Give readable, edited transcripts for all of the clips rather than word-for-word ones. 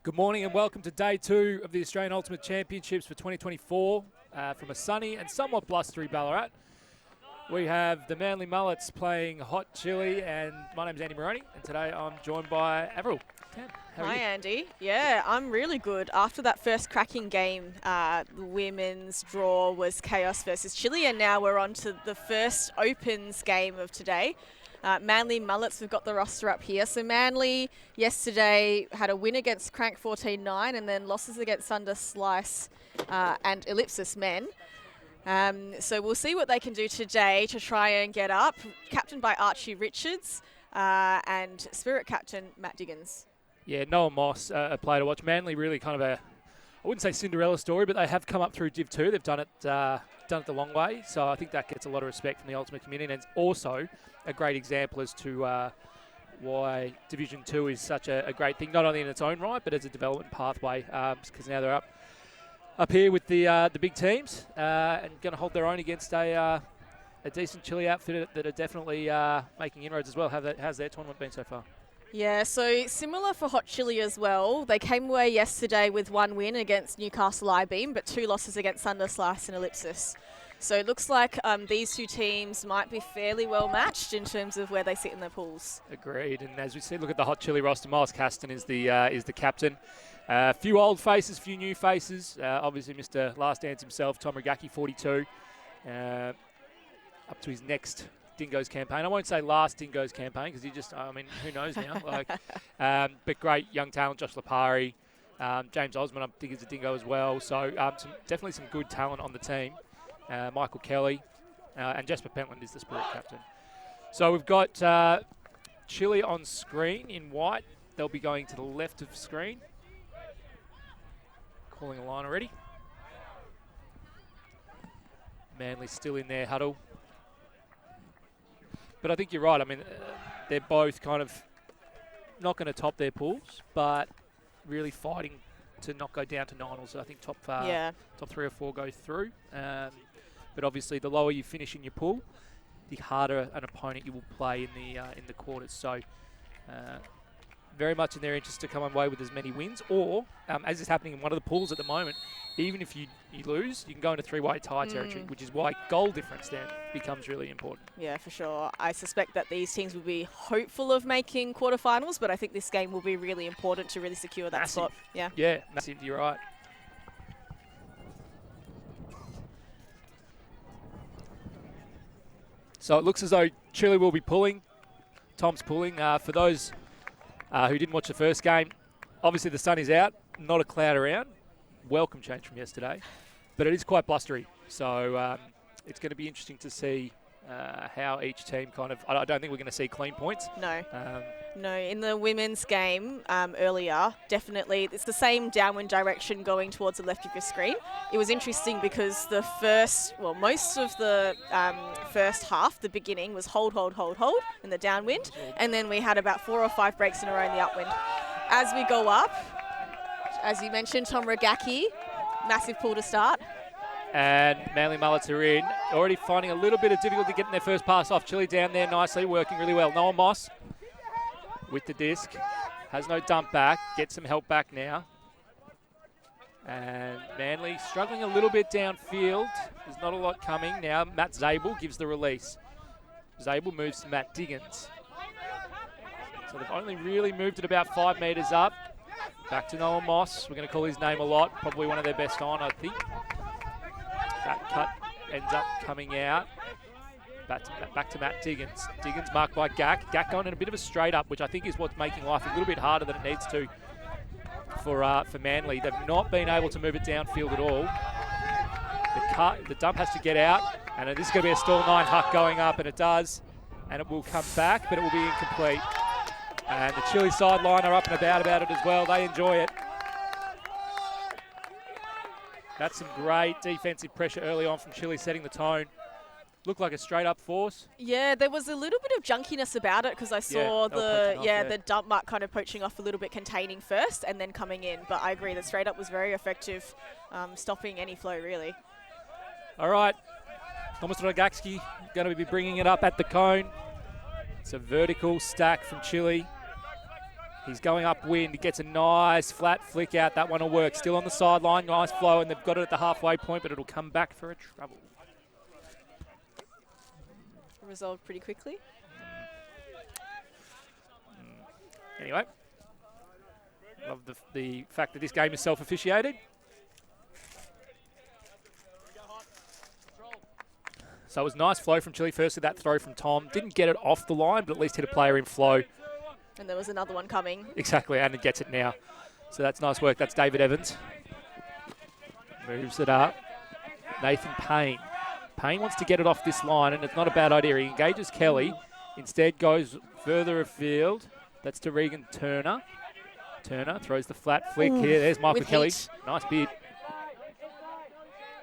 Good morning and welcome to day 2 of the Australian Ultimate Championships for 2024 from a sunny and somewhat blustery Ballarat. We have the Manly Mullets playing hot chili, and my name's Andy Moroney, and today I'm joined by Avril. Hi, Andy. Yeah, I'm really good. After that first cracking game, the women's draw was Chaos versus Chile, and now we're on to the first Opens game of today. Manly Mullets, we've got the roster up here. So Manly yesterday had a win against Crank 14-9 and then losses against Under Slice and Ellipsis men. So we'll see what they can do today to try and get up. Captained by Archie Richards and Spirit Captain Matt Diggins. Yeah, Noah Moss, a player to watch. Manly really kind of I wouldn't say Cinderella story, but they have come up through Div 2. They've done it the long way. So I think that gets a lot of respect from the Ultimate community, and it's also a great example as to why Division 2 is such a great thing, not only in its own right, but as a development pathway, because now they're up here with the big teams and going to hold their own against a decent Chile outfit that are definitely making inroads as well. How's their tournament been so far? Yeah, so similar for Hot Chili as well. They came away yesterday with 1 win against Newcastle I-Beam, but 2 losses against Thunder Slice and Ellipsis. So it looks like these two teams might be fairly well matched in terms of where they sit in their pools. Agreed. And as we see, look at the Hot Chili roster. Miles Caston is the captain. A few old faces, a few new faces. Obviously, Mr. Last Dance himself, Tom Regacki, 42, up to his next Dingoes campaign. I won't say last Dingoes campaign because who knows now? But great young talent, Josh Lapari, James Osmond, I think is a Dingo as well. So definitely some good talent on the team. Michael Kelly and Jasper Pentland is the Spirit captain. So we've got Chile on screen in white. They'll be going to the left of screen. Calling a line already. Manly still in their huddle. But I think you're right. I mean, they're both kind of not going to top their pools, but really fighting to not go down to finals. So I think top 3 or 4 go through. But obviously, the lower you finish in your pool, the harder an opponent you will play in the quarters. So very much in their interest to come away with as many wins, or as is happening in one of the pools at the moment, even if you lose, you can go into 3-way tie territory, which is why goal difference then becomes really important. Yeah, for sure. I suspect that these teams will be hopeful of making quarterfinals, but I think this game will be really important to really secure that spot. Yeah, massive. You're right. So it looks as though Chile will be pulling. Tom's pulling. For those who didn't watch the first game, obviously the sun is out, not a cloud around. Welcome change from yesterday, but it is quite blustery. So it's going to be interesting to see how each team kind of. I don't think we're going to see clean points. No. No, in the women's game earlier, definitely it's the same downwind direction going towards the left of your screen. It was interesting because most of the first half, the beginning was hold in the downwind, and then we had about 4 or 5 breaks in a row in the upwind. As we go up, as you mentioned, Tom Regacki, massive pull to start. And Manly Mullets are in, already finding a little bit of difficulty getting their first pass off. Chile down there nicely, working really well. Noah Moss with the disc, has no dump back, gets some help back now. And Manly struggling a little bit downfield. There's not a lot coming now. Matt Zabel gives the release. Zabel moves to Matt Diggins. So they've only really moved it about 5 metres up. Back to Noah Moss. We're going to call his name a lot. Probably one of their best on, I think. That cut ends up coming out. Back to Matt Diggins. Diggins marked by Gak. Gak going in a bit of a straight up, which I think is what's making life a little bit harder than it needs to for Manly. They've not been able to move it downfield at all. The dump has to get out, and this is going to be a stall 9 huck going up, and it does. And it will come back, but it will be incomplete. And the Chile sideline are up and about it as well. They enjoy it. That's some great defensive pressure early on from Chile, setting the tone. Looked like a straight-up force. Yeah, there was a little bit of junkiness about it because I saw the dump mark kind of poaching off a little bit, containing first and then coming in. But I agree, the straight-up was very effective, stopping any flow, really. All right. Thomas Rogacki going to be bringing it up at the cone. It's a vertical stack from Chile. He's going upwind. He gets a nice flat flick out. That one will work. Still on the sideline. Nice flow, and they've got it at the halfway point, but it'll come back for a trouble. Resolved pretty quickly. Anyway, love the fact that this game is self-officiated. So it was nice flow from Chile. Firstly, that throw from Tom. Didn't get it off the line, but at least hit a player in flow. And there was another one coming. Exactly, and it gets it now. So that's nice work. That's David Evans. Moves it up. Nathan Payne. Payne wants to get it off this line, and it's not a bad idea. He engages Kelly. Instead goes further afield. That's to Regan Turner. Turner throws the flat flick here. There's Michael Kelly. Heat. Nice bid.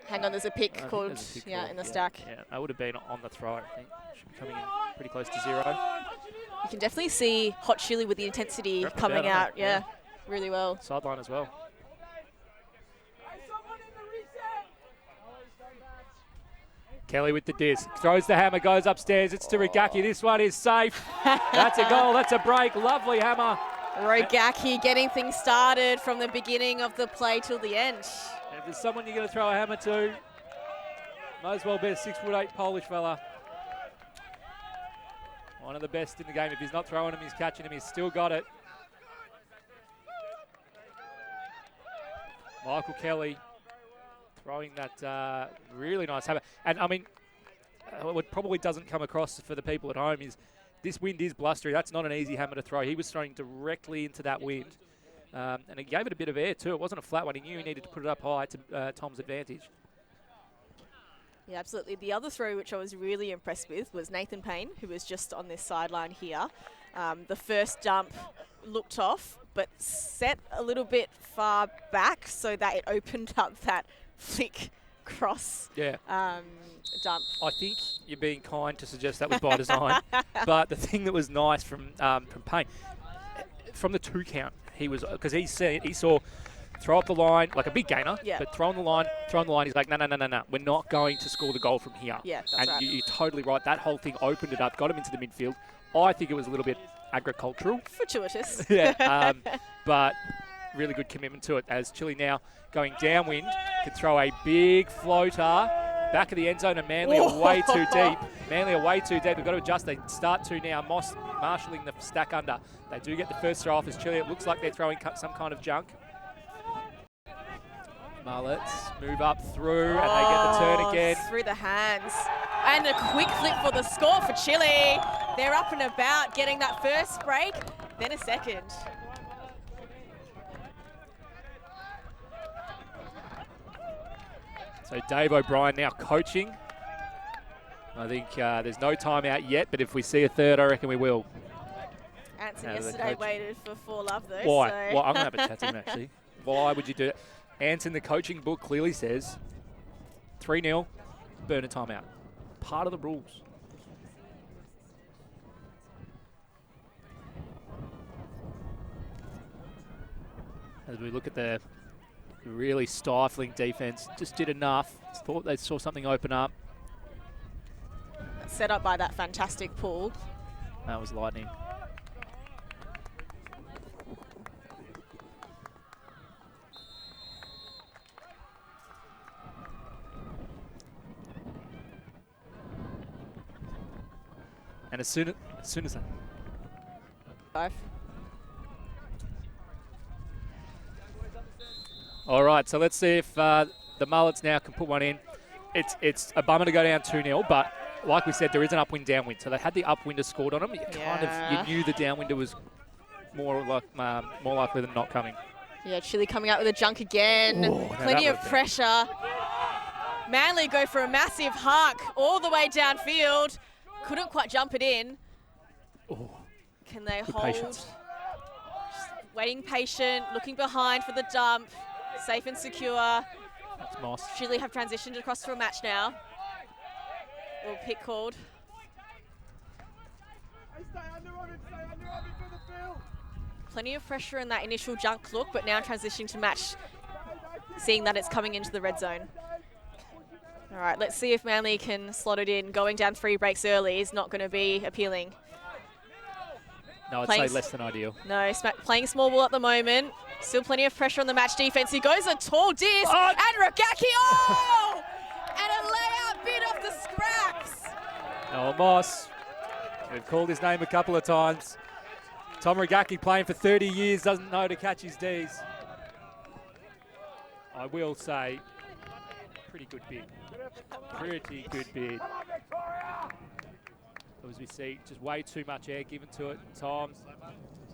Hang on, there's a pick called in the stack. Yeah, that would have been on the throw, I think. Should be coming in pretty close to 0. You can definitely see Hot Chili with the intensity coming out. Yeah, really well. Sideline as well. Kelly with the disc. Throws the hammer, goes upstairs. It's to Rigaki. This one is safe. That's a goal. That's a break. Lovely hammer. Rogaki getting things started from the beginning of the play till the end. If there's someone you're going to throw a hammer to, might as well be a 6'8" Polish fella. One of the best in the game. If he's not throwing him, he's catching him. He's still got it. Michael Kelly throwing that really nice hammer. And, I mean, what probably doesn't come across for the people at home is this wind is blustery. That's not an easy hammer to throw. He was throwing directly into that wind. And he gave it a bit of air, too. It wasn't a flat one. He knew he needed to put it up high to Tom's advantage. Yeah, absolutely. The other throw, which I was really impressed with, was Nathan Payne, who was just on this sideline here. The first dump looked off, but set a little bit far back so that it opened up that flick cross dump. I think you're being kind to suggest that was by design. But the thing that was nice from Payne, from the 2 count, he was, because he saw throw up the line, like a big gainer, but throwing the line, he's like, no, we're not going to score the goal from here. Yeah, that's and right. you're totally right. That whole thing opened it up, got him into the midfield. I think it was a little bit agricultural. Fortuitous. But really good commitment to it, as Chile now going downwind can throw a big floater back of the end zone, and Manly are way too deep. They've got to adjust. They start to now. Moss marshalling the stack under. They do get the first throw off as Chile. It looks like they're throwing some kind of junk. Mullets move up through, and they get the turn again. Through the hands. And a quick flip for the score for Chile. They're up and about, getting that first break, then a second. So Dave O'Brien now coaching. I think there's no timeout yet, but if we see a third, I reckon we will. Anson yesterday waited for 4 love though. Why? So. Well, I'm going to have a chat to him actually. Why would you do it? Anson, the coaching book clearly says 3-0, burn a timeout. Part of the rules. As we look at the really stifling defense, just did enough. Thought they saw something open up. Set up by that fantastic pull. That was lightning. And as soon as that. 5. All right, so let's see if the Mullets now can put one in. It's a bummer to go down 2-0, but like we said, there is an upwind-downwind. So they had the upwinder scored on them. You knew the downwinder was more likely than not coming. Yeah, Chile coming out with a junk again. Plenty of pressure. Manly go for a massive huck all the way downfield. Couldn't quite jump it in. Can they hold? Patience. Just waiting patient, looking behind for the dump. Safe and secure. That's Moss. Chile have transitioned across to a match now. Little pick called. Plenty of pressure in that initial junk look, but now transitioning to match, seeing that it's coming into the red zone. All right, let's see if Manly can slot it in. Going down 3 breaks early is not going to be appealing. No, I'd say less than ideal. No, playing small ball at the moment. Still plenty of pressure on the match defense. He goes a tall disc, and Ragaki, oh! And a layout bit off the scraps. Noel Moss. We've called his name a couple of times. Tom Ragaki, playing for 30 years, doesn't know to catch his Ds. I will say, pretty good bid. Pretty good bid. As we see, just way too much air given to it at times.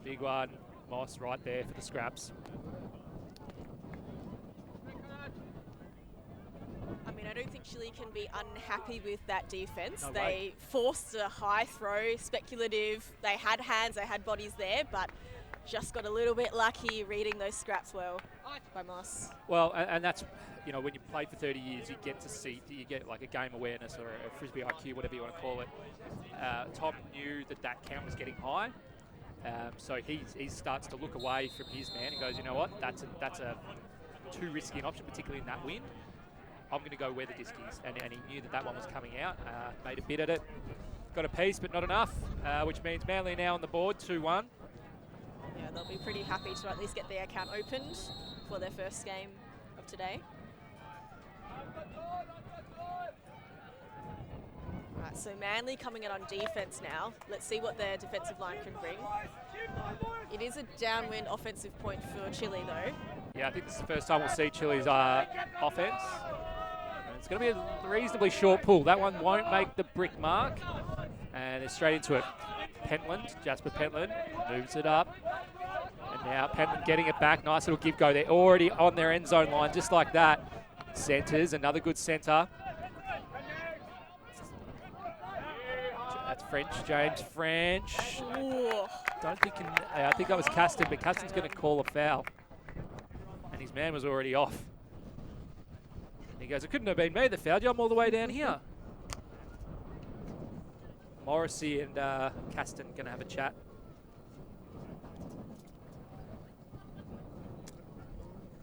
Big one, Moss right there for the scraps. I mean, I don't think Chile can be unhappy with that defense. No they way. forced a high throw, speculative. They had hands, they had bodies there, but just got a little bit lucky reading those scraps well by Moss. Well, and that's, you know, when you play for 30 years, you get to see, you get like a game awareness or a Frisbee IQ, whatever you want to call it. Tom knew that count was getting high. So he starts to look away from his man and goes, you know what, that's a too risky an option, particularly in that wind. I'm going to go where the disc is. And he knew that one was coming out, made a bid at it. Got a piece, but not enough, which means Manly now on the board, 2-1. Yeah, they'll be pretty happy to at least get their account opened for their first game of today. Right, so Manly coming in on defense now. Let's see what their defensive line can bring. It is a downwind offensive point for Chile, though. Yeah, I think this is the first time we'll see Chile's offense. And it's going to be a reasonably short pull. That one won't make the brick mark. And they're straight into it. Pentland, Jasper Pentland, moves it up. And now Pentland getting it back. Nice little give go. They're already on their end zone line, just like that. Centres, another good centre. That's French, James French. Ooh. Don't think I think that was Caston, but Caston's going to call a foul. And his man was already off. He goes, it couldn't have been me that fouled you. I'm all the way down here. Morrissey and Caston going to have a chat.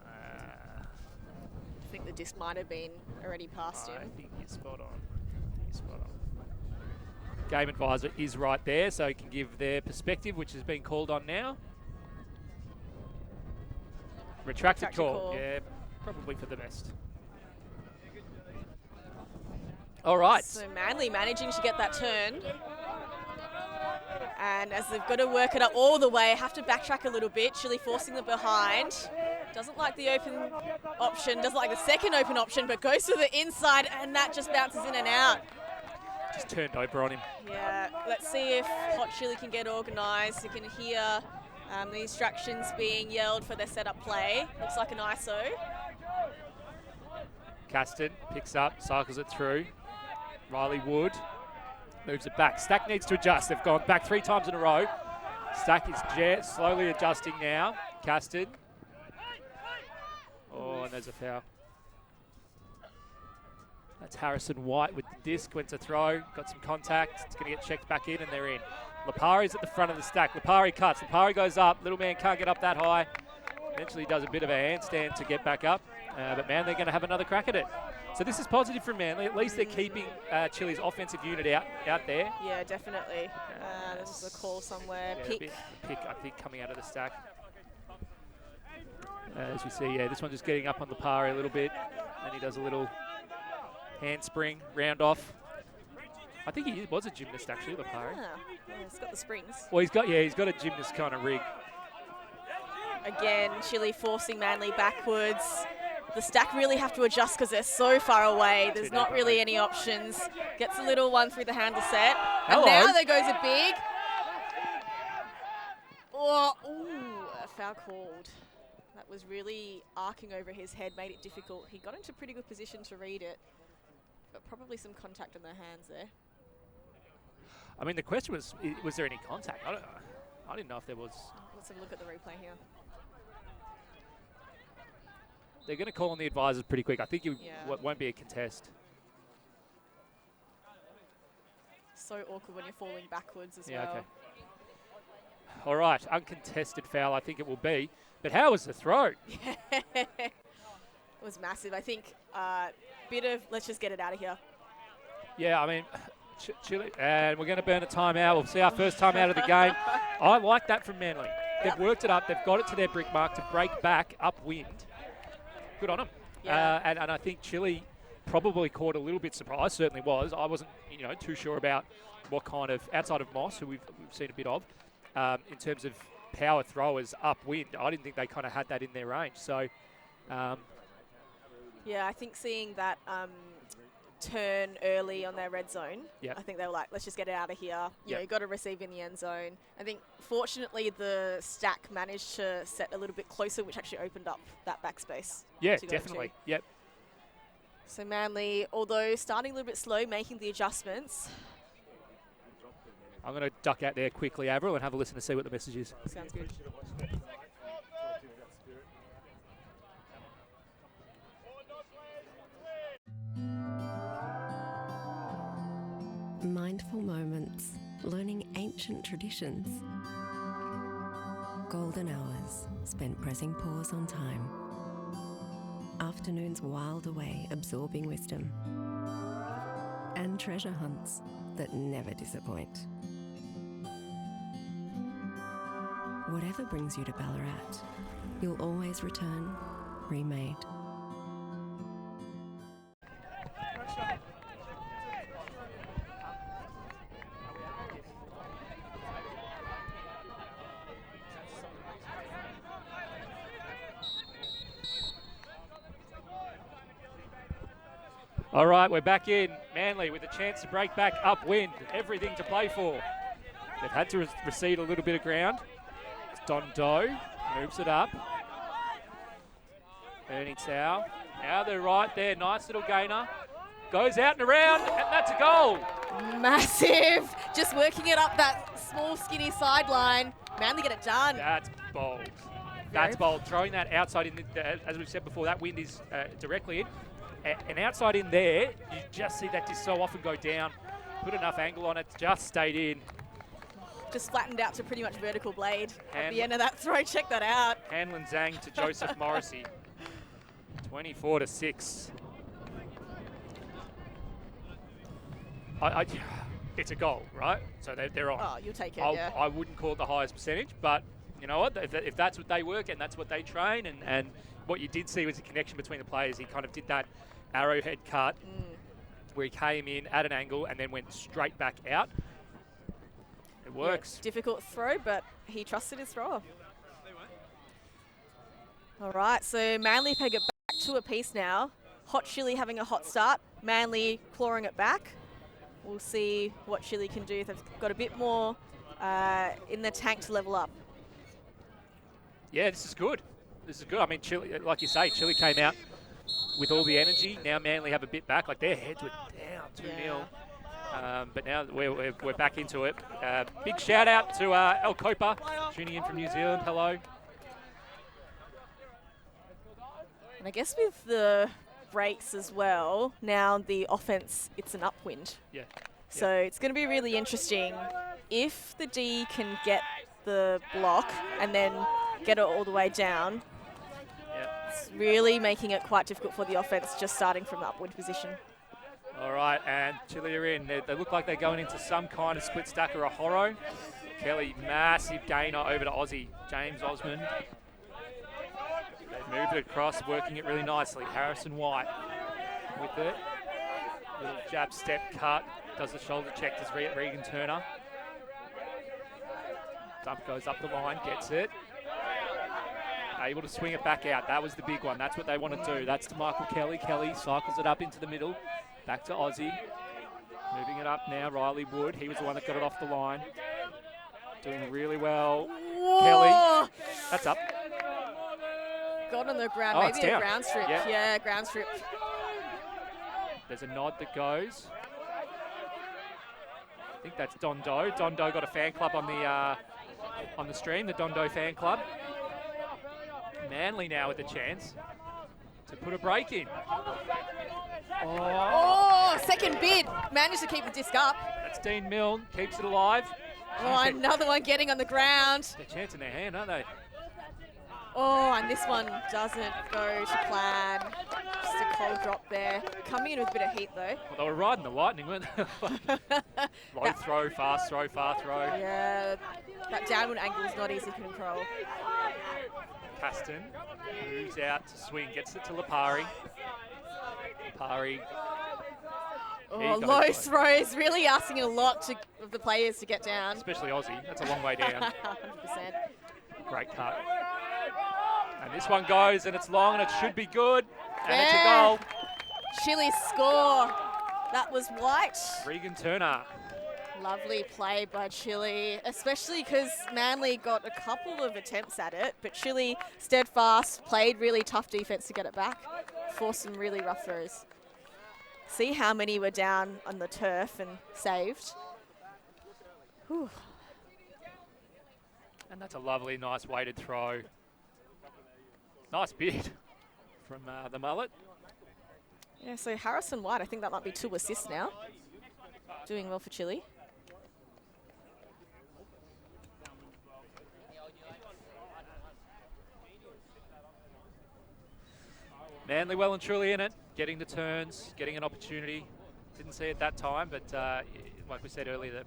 I think the disc might have been already past him. I think he's spot on. Game advisor is right there, so he can give their perspective, which has been called on now. Retracted call. Yeah, probably for the best. All right. So Manly managing to get that turn. And as they've got to work it up all the way, have to backtrack a little bit. Chile forcing them behind. Doesn't like the open option, doesn't like the second open option, but goes to the inside, and that just bounces in and out. Just turned over on him. Yeah, let's see if Hot Chili can get organised. You can hear the instructions being yelled for their setup play. Looks like an ISO. Caston picks up, cycles it through. Riley Wood moves it back. Stack needs to adjust. They've gone back 3 times in a row. Stack is slowly adjusting now. Caston. Oh, and there's a foul. That's Harrison White with the disc, went to throw, got some contact. It's going to get checked back in, and they're in. Lipari's at the front of the stack. Lipari cuts. Lipari goes up. Little man can't get up that high. Eventually does a bit of a handstand to get back up. But man, they're going to have another crack at it. So this is positive for Manly. At least they're keeping Chile's offensive unit out there. Yeah, definitely. There's a call somewhere. Yeah, pick, I think, coming out of the stack. As we see, yeah, this one just getting up on Lipari a little bit. And he does a little handspring, round off. I think he was a gymnast actually, Lipari. Yeah, he's got the springs. Well, he's got a gymnast kind of rig. Again, Chile forcing Manly backwards. The stack really have to adjust because they're so far away. There's not really any options. Gets a little one through the handle set. And now there goes a big. Oh, ooh, a foul called. That was really arcing over his head, made it difficult. He got into pretty good position to read it. But probably some contact on their hands there. I mean, the question was there any contact? I didn't know if there was. Let's have a look at the replay here. They're going to call on the advisors pretty quick. I think it won't be a contest. So awkward when you're falling backwards as well. Okay. All right, uncontested foul, I think it will be. But how was the throw? It was massive. I think bit of let's just get it out of here. Yeah, I mean, Chile, and we're going to burn a timeout. We'll see our first time out of the game. I like that from Manly. They've worked it up. They've got it to their brick mark to break back upwind. Good on them. Yeah. And I think Chile probably caught a little bit surprised. Certainly was. I wasn't, too sure about what kind of, outside of Moss, who we've seen a bit of, in terms of power throwers upwind. I didn't think they kind of had that in their range. So, yeah, I think seeing that turn early on their red zone, I think they were like, let's just get it out of here. You got to receive in the end zone. I think, fortunately, the stack managed to set a little bit closer, which actually opened up that backspace. Yeah, definitely. Yep. So Manly, although starting a little bit slow, making the adjustments. I'm going to duck out there quickly, Avril, and have a listen to see what the message is. Sounds good. Mindful moments, learning ancient traditions. Golden hours spent pressing pause on time. Afternoons whiled away absorbing wisdom. And treasure hunts that never disappoint. Whatever brings you to Ballarat, you'll always return remade. All right, we're back in. Manly with a chance to break back upwind. Everything to play for. They've had to recede a little bit of ground. It's Don Doe moves it up. Ernie Tao. Now they're right there. Nice little gainer. Goes out and around, and that's a goal. Massive. Just working it up that small, skinny sideline. Manly get it done. That's bold. That's bold. Throwing that outside in, as we've said before, that wind is directly in. And outside in there, you just see that just so often go down. Put enough angle on it, just stayed in. Just flattened out to pretty much vertical blade at the end of that throw. Check that out. Hanlon Zhang to Joseph Morrissey. 24-6. It's a goal, right? So they're on. Oh, you'll take it, I wouldn't call it the highest percentage, but you know what? If that's what they work and that's what they train, and what you did see was a connection between the players. He kind of did that arrowhead cut where he came in at an angle and then went straight back out. It works. Yeah, difficult throw, but he trusted his thrower. All right, so Manly peg it back to a piece now. Hot Chili having a hot start. Manly clawing it back. We'll see what Chili can do if they've got a bit more in the tank to level up. Yeah, this is good. This is good. I mean, Chile, like you say, Chile came out with all the energy. Now Manly have a bit back. Like their heads were down 2-0. But now we're back into it. Big shout out to El Copa tuning in from New Zealand. Hello. And I guess with the breaks as well, now the offense, it's an upwind. Yeah. So it's going to be really interesting if the D can get the block and then get it all the way down. It's really making it quite difficult for the offense just starting from the upwind position. All right, and Chile are in. They look like they're going into some kind of split stack or a horror. Kelly, massive gainer over to Aussie. James Osmond. They've moved it across, working it really nicely. Harrison White with it. Little jab step cut. Does the shoulder check to Regan Turner. Dump goes up the line, gets it. Able to swing it back out. That was the big one. That's what they want to do. That's to Michael Kelly. Kelly cycles it up into the middle. Back to Aussie. Moving it up now, Riley Wood. He was the one that got it off the line. Doing really well. Whoa. Kelly. That's up. Got on the ground. Oh, maybe a ground strip. Yeah, ground strip. There's a nod that goes. I think that's Don Doe. Don Doe got a fan club on the stream, the Don Doe fan club. Manly now with a chance to put a break in. Oh, second bid. Managed to keep the disc up. That's Dean Milne, keeps it alive. Oh, another one getting on the ground. They're chance in their hand, aren't they? Oh, and this one doesn't go to plan. Just a cold drop there. Coming in with a bit of heat, though. Well, they were riding the lightning, weren't they? Low throw, fast throw, far throw. Yeah, that downward angle is not easy to control. Caston moves out to swing, gets it to Lipari. Lipari. Oh, low throws, really asking a lot of the players to get down. Especially Aussie, that's a long way down. 100%. Great cut. And this one goes, and it's long, and it should be good. And it's a goal. Chile score. That was White. Regan Turner. Lovely play by Chile, especially because Manly got a couple of attempts at it, but Chile steadfast, played really tough defense to get it back, forced some really rough throws. See how many were down on the turf and saved. Whew. And that's a lovely, nice weighted throw. Nice bid from the Mullet. Yeah, so Harrison White, I think that might be 2 assists now. Doing well for Chile. Manly well and truly in it, getting the turns, getting an opportunity. Didn't see it that time, but like we said earlier, that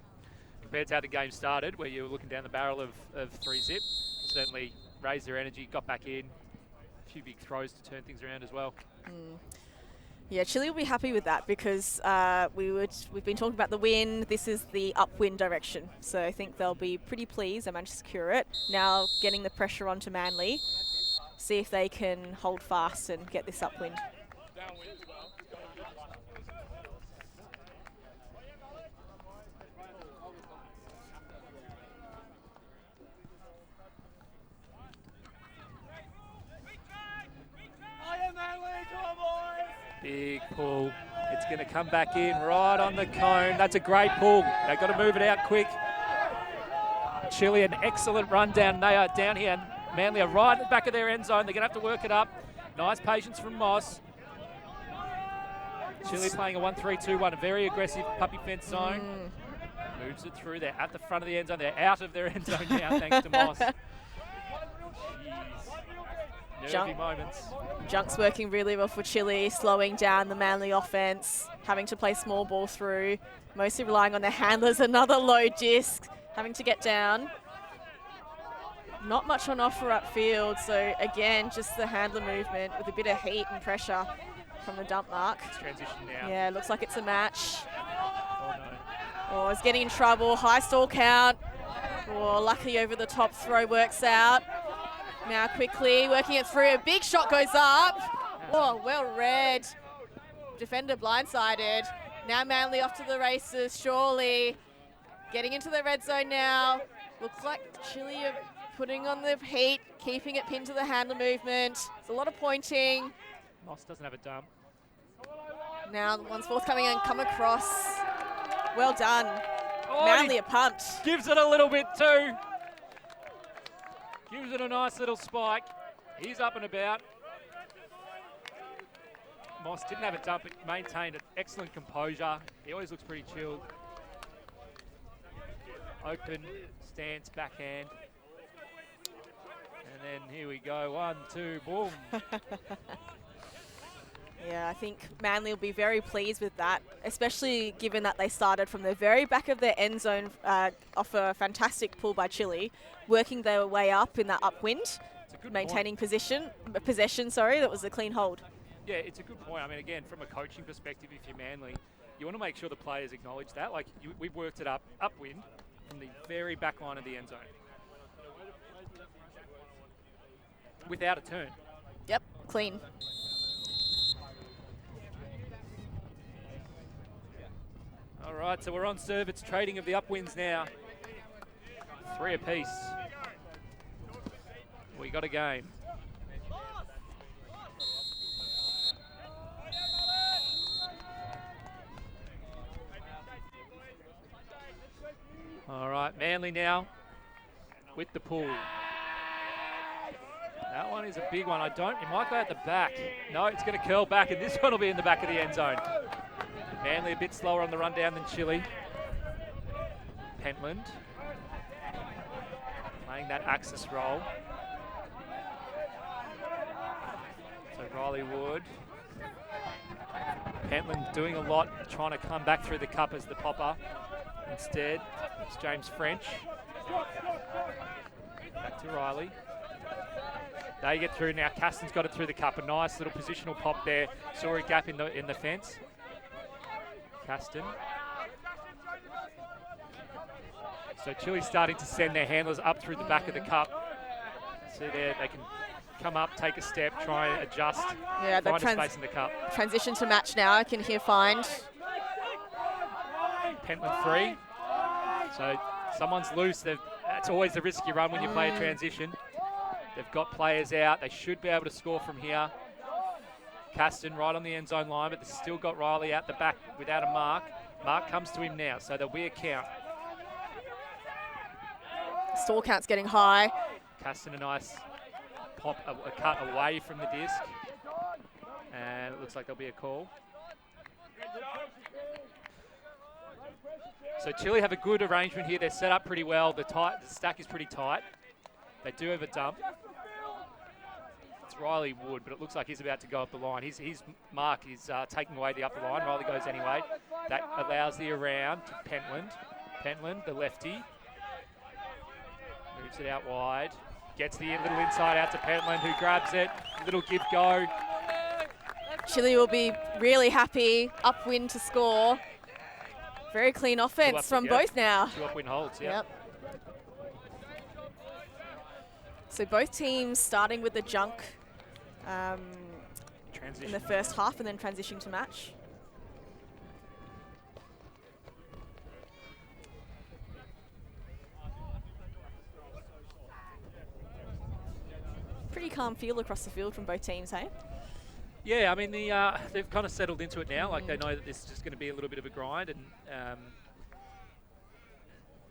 compared to how the game started, where you were looking down the barrel of 3-zip, certainly raised their energy, got back in. A few big throws to turn things around as well. Yeah, Chile will be happy with that because we've been talking about the wind. This is the upwind direction. So I think they'll be pretty pleased. They managed to secure it. Now getting the pressure onto Manly. See if they can hold fast and get this upwind. Big pull. It's going to come back in right on the cone. That's a great pull. They've got to move it out quick. Chile, an excellent run down. They are down here. Manly are right at the back of their end zone. They're going to have to work it up. Nice patience from Moss. Chile playing a 1-3-2-1, a very aggressive puppy fence zone. Moves it through. They're at the front of the end zone. They're out of their end zone now, thanks to Moss. Jeez. Nervy moments. Junk's working really well for Chile, slowing down the Manly offense, having to play small ball through, mostly relying on their handlers. Another low disc, having to get down. Not much on offer upfield, so again, just the handler movement with a bit of heat and pressure from the dump mark. It's transition now. Yeah, looks like it's a match. Oh, no. Oh, it's getting in trouble. High stall count. Oh, lucky over the top throw works out. Now quickly working it through. A big shot goes up. Oh, well read. Defender blindsided. Now Manly off to the races, surely. Getting into the red zone now. Looks like Chile are putting on the heat, keeping it pinned to the handler movement. There's a lot of pointing. Moss doesn't have a dump. Now the one's forthcoming and come across. Well done. Oh, Manly are pumped. Gives it a little bit too. Gives it a nice little spike. He's up and about. Moss didn't have a dump, but maintained an excellent composure. He always looks pretty chilled. Open stance, backhand. And then here we go, 1, 2, boom. Yeah, I think Manly will be very pleased with that, especially given that they started from the very back of their end zone off a fantastic pull by Chile, working their way up in that upwind, maintaining possession. That was a clean hold. Yeah, it's a good point. I mean, again, from a coaching perspective, if you're Manly, you want to make sure the players acknowledge that. Like, we've worked it up, upwind, from the very back line of the end zone. Without a turn. Yep, clean. All right, so we're on serve. It's trading of the upwinds now. 3 apiece. We got a game. All right, Manly now with the pull. That one is a big one. It might go out the back. No, it's going to curl back, and this one will be in the back of the end zone. Manly a bit slower on the rundown than Chile. Pentland playing that axis roll. Riley Wood. Pentland doing a lot, trying to come back through the cup as the popper. Instead, it's James French. Back to Riley. They get through now. Caston's got it through the cup. A nice little positional pop there. Saw a gap in the fence. Caston. So Chile's starting to send their handlers up through the back of the cup. See there, they can come up, take a step, try and adjust, find a space in the cup. Transition to match now, I can hear find. Pentland free. So someone's loose. That's always the risk you run when you play a transition. They've got players out. They should be able to score from here. Caston right on the end zone line, but they've still got Riley out the back without a mark. Mark comes to him now, so there'll be a count. Stall count's getting high. Caston a nice pop, a cut away from the disc. And it looks like there'll be a call. So Chile have a good arrangement here. They're set up pretty well. The stack is pretty tight. They do have a dump. It's Riley Wood, but it looks like he's about to go up the line. His mark is taking away the upper line. Riley goes anyway. That allows the around to Pentland. Pentland, the lefty. Moves it out wide. Gets the little inside out to Pentland, who grabs it. Little give go. Chile will be really happy. Upwind to score. Very clean offense from both now. 2 upwind holds, yeah. So both teams starting with the junk in the first half and then transitioning to match. Pretty calm feel across the field from both teams, hey? Yeah, I mean, they've kind of settled into it now. Like, they know that this is just going to be a little bit of a grind. And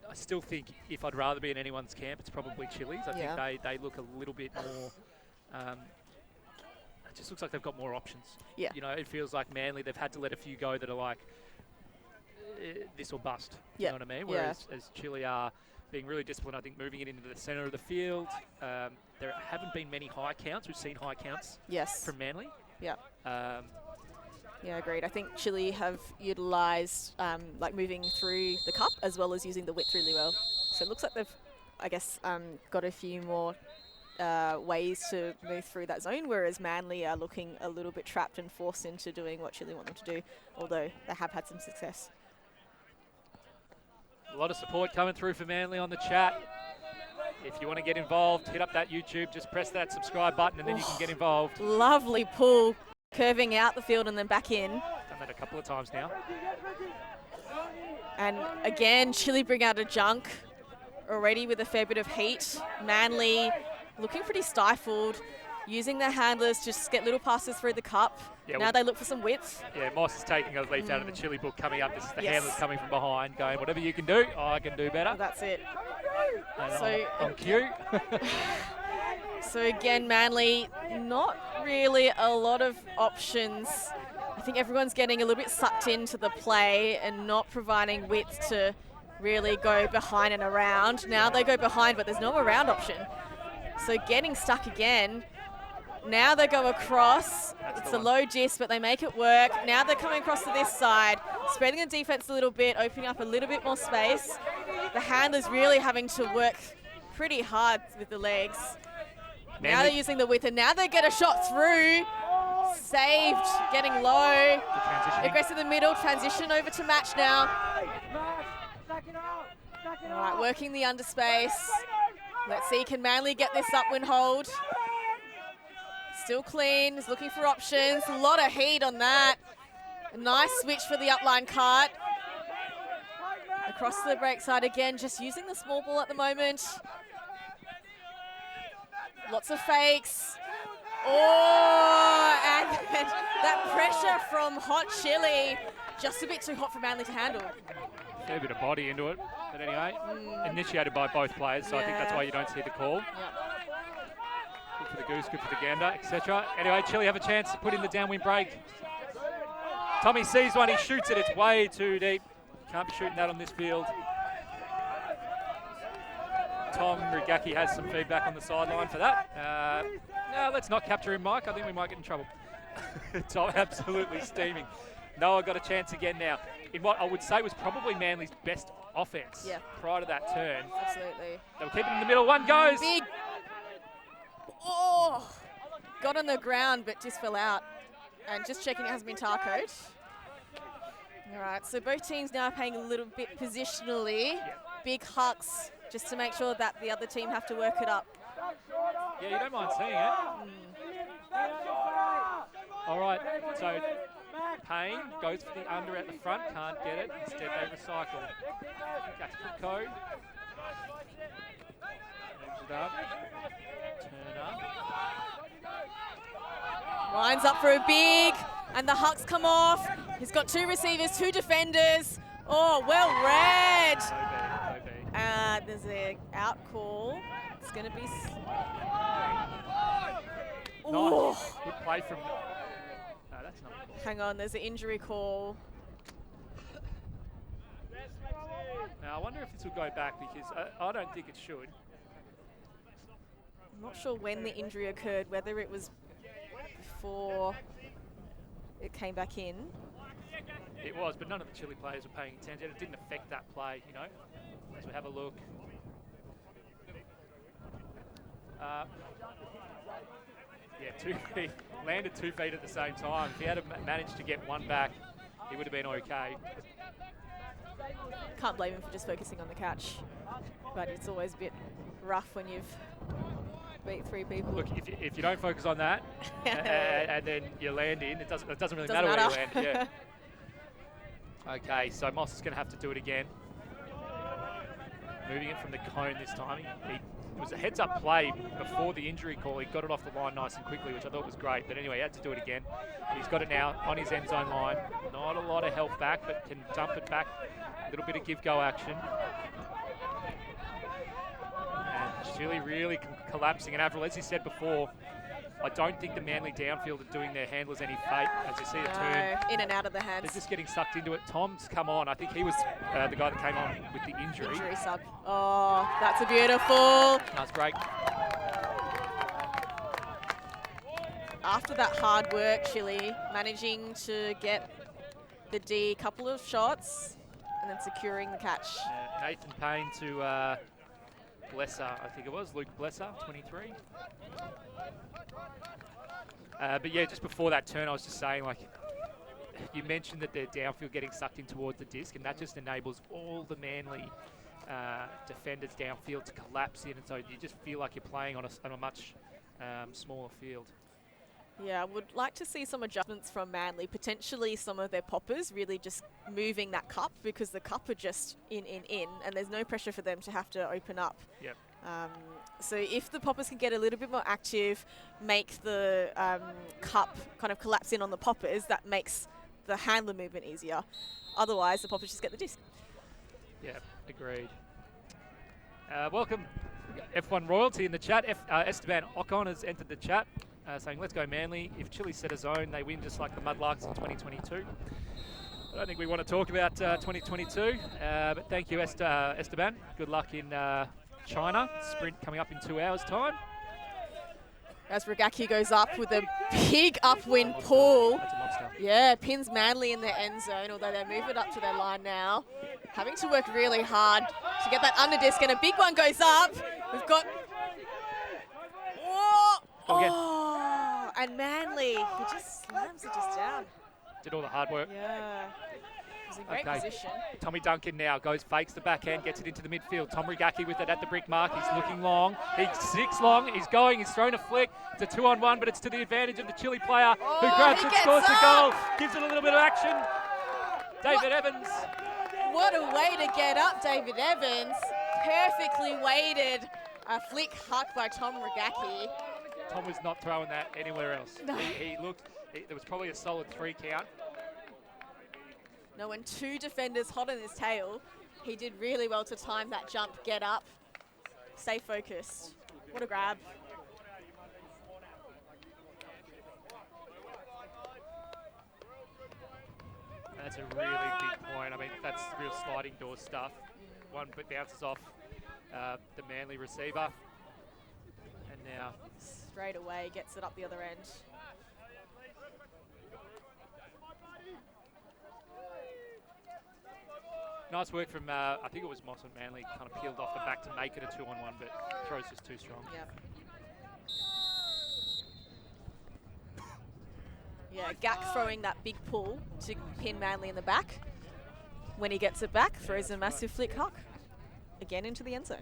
I still think if I'd rather be in anyone's camp, it's probably Chile's. I think they look a little bit more... it just looks like they've got more options. Yeah. You know, it feels like Manly, they've had to let a few go that are like, this or bust. You know what I mean? Whereas as Chile are being really disciplined, I think moving it into the centre of the field. There haven't been many high counts. We've seen high counts from Manly. Yeah. Yeah, agreed. I think Chile have utilised like moving through the cup as well as using the width really well. So it looks like they've, I guess, got a few more ways to move through that zone, whereas Manly are looking a little bit trapped and forced into doing what Chile want them to do, although they have had some success. A lot of support coming through for Manly on the chat. If you want to get involved, hit up that YouTube, just press that subscribe button and then you can get involved. Lovely pull, curving out the field and then back in. Done that a couple of times now. And again, Chile bring out a junk already with a fair bit of heat. Manly looking pretty stifled, using their handlers to just get little passes through the cup. Yeah, now they look for some width. Yeah, Moss is taking a leaf out of the Chile book coming up. This is the handlers coming from behind, going, whatever you can do, I can do better. Well, that's it. And so on cue. So again, Manly, not really a lot of options. I think everyone's getting a little bit sucked into the play and not providing width to really go behind and around. Now they go behind, but there's no around option. So getting stuck again. Now they go across. It's a low gist, but they make it work. Now they're coming across to this side, spreading the defense a little bit, opening up a little bit more space. The handlers really having to work pretty hard with the legs. Now they're using the width, and now they get a shot through. Saved, getting low. Aggressive in the middle, transition over to match now. All right, working the underspace. Let's see, can Manly get this upwind hold? Still clean, is looking for options. A lot of heat on that. A nice switch for the upline cut. Across the break side again, just using the small ball at the moment. Lots of fakes. Oh, and then that pressure from Hot Chili. Just a bit too hot for Manly to handle. Fair bit of body into it, but anyway, initiated by both players, so I think that's why you don't see the call. Yep. Good for the goose, good for the gander, etc. Anyway, Chile have a chance to put in the downwind break. Tommy sees one, he shoots it, it's way too deep. Can't be shooting that on this field. Tom Rigaki has some feedback on the sideline for that. No, let's not capture him, Mike. I think we might get in trouble. Tom absolutely steaming. Noah got a chance again now in what I would say was probably Manly's best offense prior to that turn. Absolutely. They were keeping in the middle. One goes. Big. Oh, got on the ground but just fell out. And just checking it hasn't been tacoed. All right, so both teams now playing a little bit positionally. Big hucks just to make sure that the other team have to work it up. Yeah, you don't mind seeing it. All right, so Payne goes for the under at the front, can't get it. Instead, they recycle. That's good code. Moves it up. Turner. Lines up for a big, and the hucks come off. He's got 2 receivers, 2 defenders. Oh, well read. There's an out call. It's going to be... Nice. Good play from... No, that's not cool. Hang on, there's an injury call. Now, I wonder if this will go back because I don't think it should. I'm not sure when the injury occurred, whether it was before it came back in. It was, but none of the Chile players were paying attention. It didn't affect that play, you know. As we have a look. Yeah, 2 feet. Landed 2 feet at the same time. If he had managed to get one back, he would have been okay. Can't blame him for just focusing on the catch. But it's always a bit rough when you've beat 3 people. Look, if you don't focus on that and then you land in, it doesn't really matter where you land. Yeah. Okay, so Moss is going to have to do it again. Moving it from the cone this time. It was a heads-up play before the injury call. He got it off the line nice and quickly, which I thought was great. But anyway, he had to do it again. He's got it now on his end zone line. Not a lot of help back, but can dump it back. A little bit of give-go action. And Chile really collapsing. And Avril, as you said before, I don't think the Manly downfield are doing their handlers any fate as you see it turn. In and out of the hands. They're just getting sucked into it. Tom's come on. I think he was the guy that came on with the injury. Injury sub. Oh, that's a beautiful. That's great. After that hard work, Chile managing to get the D couple of shots and then securing the catch. Nathan Payne to Blesser, I think it was. Luke Blesser, 23. But yeah, just before that turn, I was just saying, like, you mentioned that they're downfield getting sucked in towards the disc, and that just enables all the Manly defenders downfield to collapse in, and so you just feel like you're playing on a much smaller field. Yeah, I would like to see some adjustments from Manly, potentially some of their poppers really just moving that cup, because the cup are just in, and there's no pressure for them to have to open up. Yep. So if the poppers can get a little bit more active, make the cup kind of collapse in on the poppers, that makes the handler movement easier. Otherwise, the poppers just get the disc. Yeah, agreed. Welcome, F1 Royalty in the chat. Esteban Ocon has entered the chat, saying, let's go Manly. If Chile set a zone, they win just like the Mudlarks in 2022. I don't think we want to talk about 2022, but thank you, Esteban. Good luck in China. Sprint coming up in 2 hours' time. As Ragaki goes up with a big upwind pull. That's a monster. Yeah, pins Manly in their end zone, although they move it up to their line now. Having to work really hard to get that under disc, and a big one goes up. We've got... Oh, and Manly, he just slams it just down. Did all the hard work. Yeah. He's in great position. Tommy Duncan now goes, fakes the backhand, gets it into the midfield. Tom Rigaki with it at the brick mark. He's looking long. He's 6 long. He's going. He's thrown a flick. It's a 2-on-1, but it's to the advantage of the Chile player who grabs it, scores the goal, gives it a little bit of action. David Evans. What a way to get up, David Evans. Perfectly weighted. A flick huck by Tom Rigaki. Tom was not throwing that anywhere else. No. He looked, there was probably a solid 3 count. No, when 2 defenders hot on his tail, he did really well to time that jump, get up, stay focused. What a grab. That's a really big point. I mean, that's real sliding door stuff. One but bounces off the Manly receiver. And now Straight away, gets it up the other end. Nice work from, I think it was Moss and Manly, kind of peeled off the back to make it a 2-on-1, but throw's just too strong. Yep. Yeah, Gak throwing that big pull to pin Manly in the back. When he gets it back, throws a massive flick hook. Again into the end zone.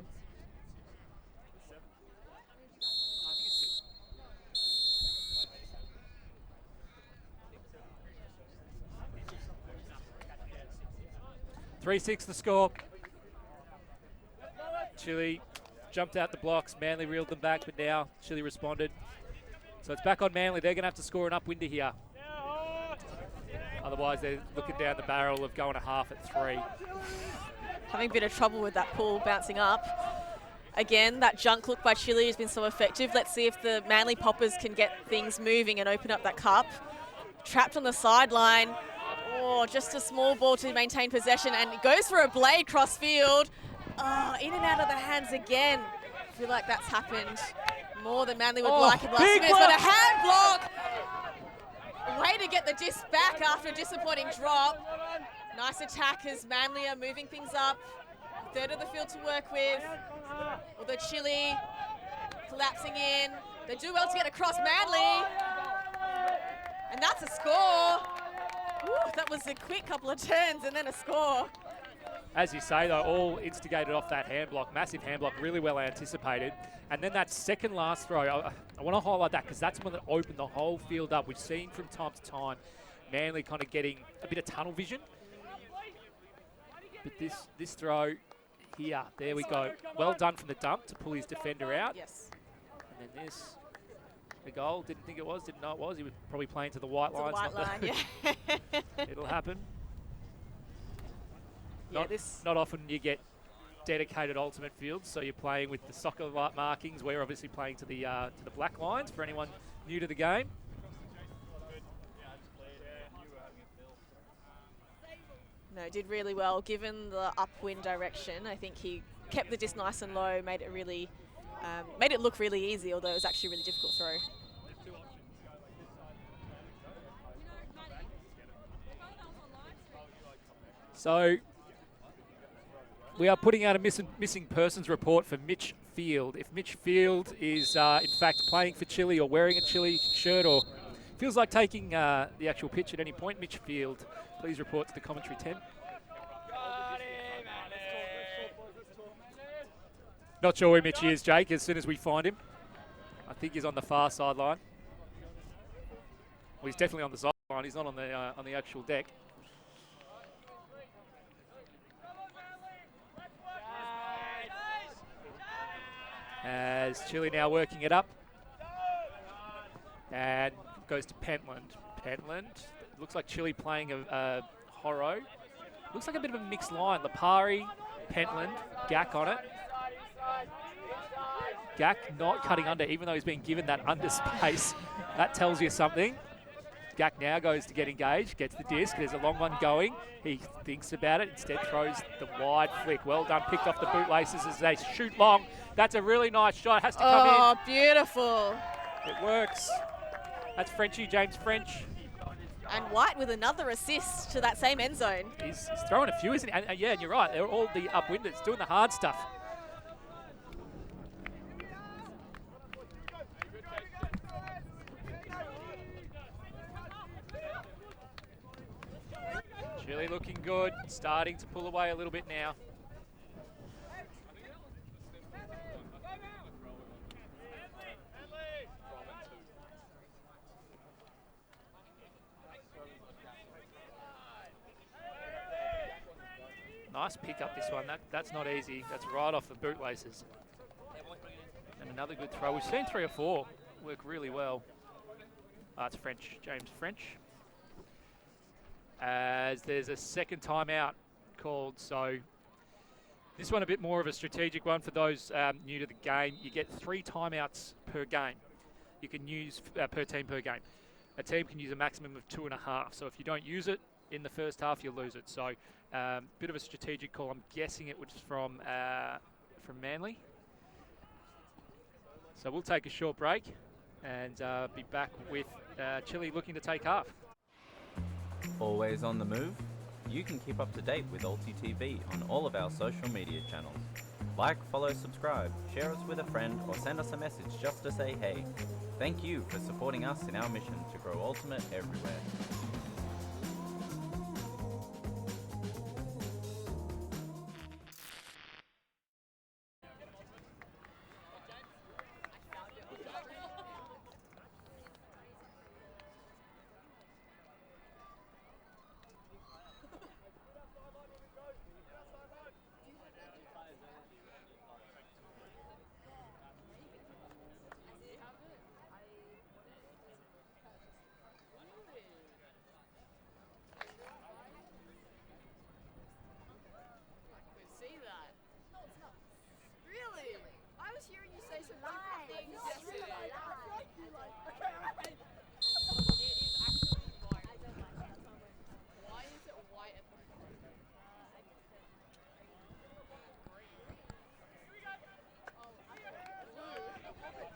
.36 the score. Chile jumped out the blocks. Manly reeled them back, but now Chile responded. So it's back on Manly. They're going to have to score an upwinder here. Otherwise, they're looking down the barrel of going a half at 3. Having a bit of trouble with that pull bouncing up. Again, that junk look by Chile has been so effective. Let's see if the Manly Poppers can get things moving and open up that cup. Trapped on the sideline. Oh, just a small ball to maintain possession, and it goes for a blade cross field. Oh, in and out of the hands again. I feel like that's happened more than Manly would like in last minute, but a hand block. Way to get the disc back after a disappointing drop. Nice attack as Manly are moving things up. Third of the field to work with. Although Chile collapsing in. They do well to get across Manly. And that's a score. Woo, that was a quick couple of turns and then a score. As you say, though, all instigated off that hand block. Massive hand block, really well anticipated. And then that second last throw, I want to highlight that because that's one that opened the whole field up. We've seen from time to time Manly kind of getting a bit of tunnel vision. But this throw here, there we go. Well done from the dump to pull his defender out. Yes. And then this, the goal, didn't think it was, didn't know it was. He was probably playing to the white lines. White line, yeah. It'll happen. Yeah, not often you get dedicated ultimate fields, so you're playing with the soccer light markings. We're obviously playing to the black lines for anyone new to the game. No, did really well given the upwind direction. I think he kept the disc nice and low, made it really, made it look really easy, although it was actually a really difficult throw. So we are putting out a missing persons report for Mitch Field. If Mitch Field is in fact playing for Chile or wearing a Chile shirt or feels like taking the actual pitch at any point, Mitch Field, please report to the commentary tent. Not sure where Mitch is, Jake, as soon as we find him. I think he's on the far sideline. Well, he's definitely on the sideline. He's not on the actual deck. As Chile now working it up. And goes to Pentland. Pentland, looks like Chile playing a Horo. Looks like a bit of a mixed line. Lipari, Pentland, Gak on it. Gak not cutting under, even though he's been given that under space. That tells you something. Gak now goes to get engaged, gets the disc. There's a long one going. He thinks about it, instead throws the wide flick. Well done, picked off the bootlaces as they shoot long. That's a really nice shot, has to come in. Oh, beautiful. It works. That's Frenchy, James French. And White with another assist to that same end zone. He's throwing a few, isn't he? And yeah, and you're right. They're all the upwinders doing the hard stuff. Chile looking good, starting to pull away a little bit now. Nice pick up this one. That's not easy. That's right off the bootlaces. And another good throw. We've seen 3 or 4 work really well. It's French, James French. As there's a second timeout called, so this one a bit more of a strategic one for those new to the game. You get 3 timeouts per game. You can use per team per game. A team can use a maximum of 2.5. So if you don't use it in the first half, you lose it. So bit of a strategic call. I'm guessing it was from Manly. So we'll take a short break. and be back with Chile looking to take half. Always on the move? You can keep up to date with Alti TV on all of our social media channels. Like, follow, subscribe, share us with a friend, or send us a message just to say hey. Thank you for supporting us in our mission to grow Ultimate everywhere.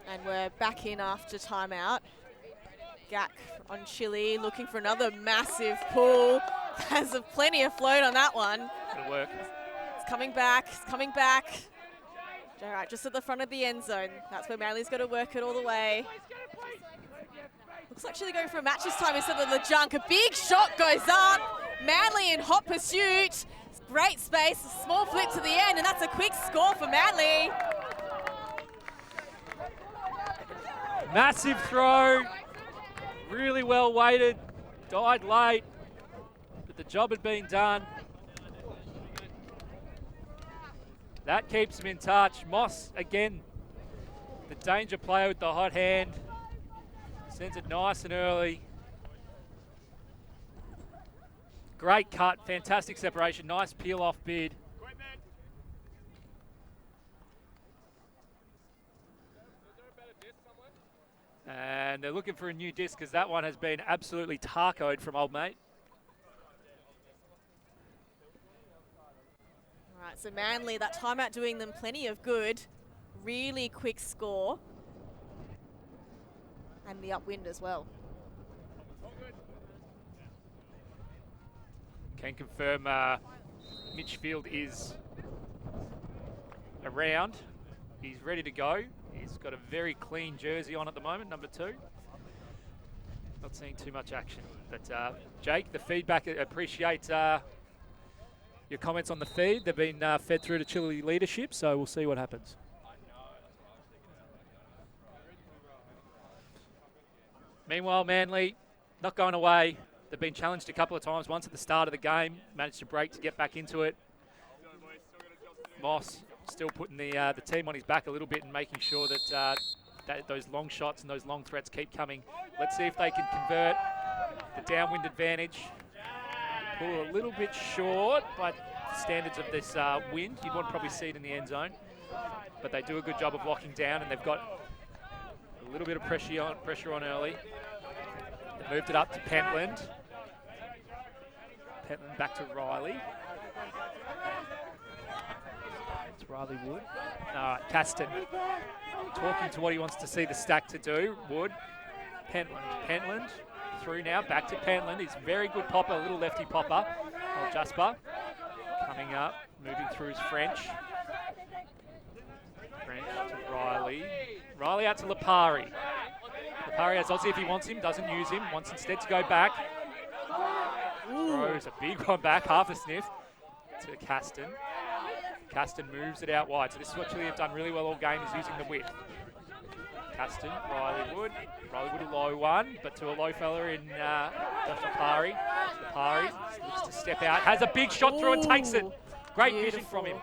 And we're back in after timeout. Gak on Chile looking for another massive pull. Has plenty of float on that one. It'll work. It's coming back, it's coming back. All right, just at the front of the end zone. That's where Manly's got to work it all the way. Looks like Chile going for a match this time instead of the junk. A big shot goes up. Manly in hot pursuit. Great space, a small flip to the end, and that's a quick score for Manly. Massive throw, really well weighted, died late, but the job had been done. That keeps him in touch. Moss, again, the danger player with the hot hand, sends it nice and early. Great cut, fantastic separation, nice peel-off bid. And they're looking for a new disc because that one has been absolutely tacoed from old mate. All right, so Manly, that timeout doing them plenty of good. Really quick score. And the upwind as well. Can confirm Mitch Field is around. He's ready to go. He's got a very clean jersey on at the moment, number 2. Not seeing too much action. But Jake, the feedback, appreciate your comments on the feed. They've been fed through to Chile leadership, so we'll see what happens. Meanwhile, Manly, not going away. They've been challenged a couple of times, once at the start of the game, managed to break to get back into it. Moss still putting the team on his back a little bit and making sure that, those long shots and those long threats keep coming. Let's see if they can convert the downwind advantage. Pull a little bit short by the standards of this wind. You'd want to probably see it in the end zone. But they do a good job of locking down, and they've got a little bit of pressure on early. They moved it up to Pentland. Pentland back to Riley. It's Riley Wood. Caston talking to what he wants to see the stack to do. Wood, Pentland through now, back to Pentland. He's very good popper, a little lefty popper. Jasper coming up, moving through his French. French to Riley. Riley out to Lipari. Lipari has Aussie if he wants him, doesn't use him, wants instead to go back. Throws a big one back, half a sniff to Caston. Caston moves it out wide. So this is what Chile have done really well all game, is using the width. Caston, Riley Wood. Riley Wood a low one, but to a low fella in Josh Lipari. Lipari looks to step out, has a big shot through and takes it. Great vision from him.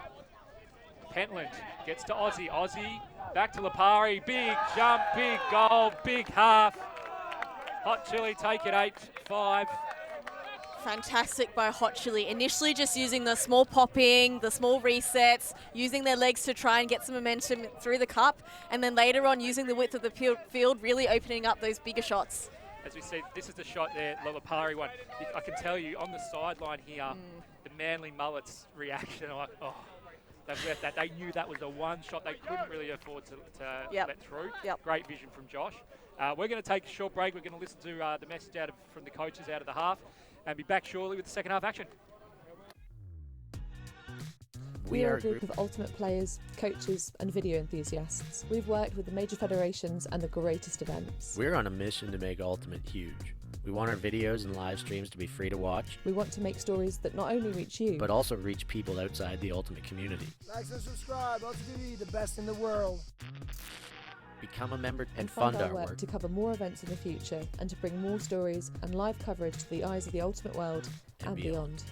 Pentland gets to Aussie. Aussie back to Lipari. Big jump, big goal, big half. Hot Chili take it 8-5. Fantastic by Hot Chili. Initially just using the small popping, the small resets, using their legs to try and get some momentum through the cup, and then later on using the width of the field, really opening up those bigger shots. As we said, this is the shot there, the Lipari one. I can tell you on the sideline here, the Manly Mullets reaction, like, oh, they've left that. They knew that was the one shot they couldn't really afford to let through. Great vision from Josh. We're going to take a short break. We're going to listen to the message from the coaches out of the half and be back shortly with the second half action. We are a group of ultimate players, coaches and video enthusiasts. We've worked with the major federations and the greatest events. We're on a mission to make Ultimate huge. We want our videos and live streams to be free to watch. We want to make stories that not only reach you, but also reach people outside the Ultimate community. Like and subscribe, Ultimate TV, the best in the world. Become a member and fund fund our work to cover more events in the future and to bring more stories and live coverage to the eyes of the Ultimate world and beyond.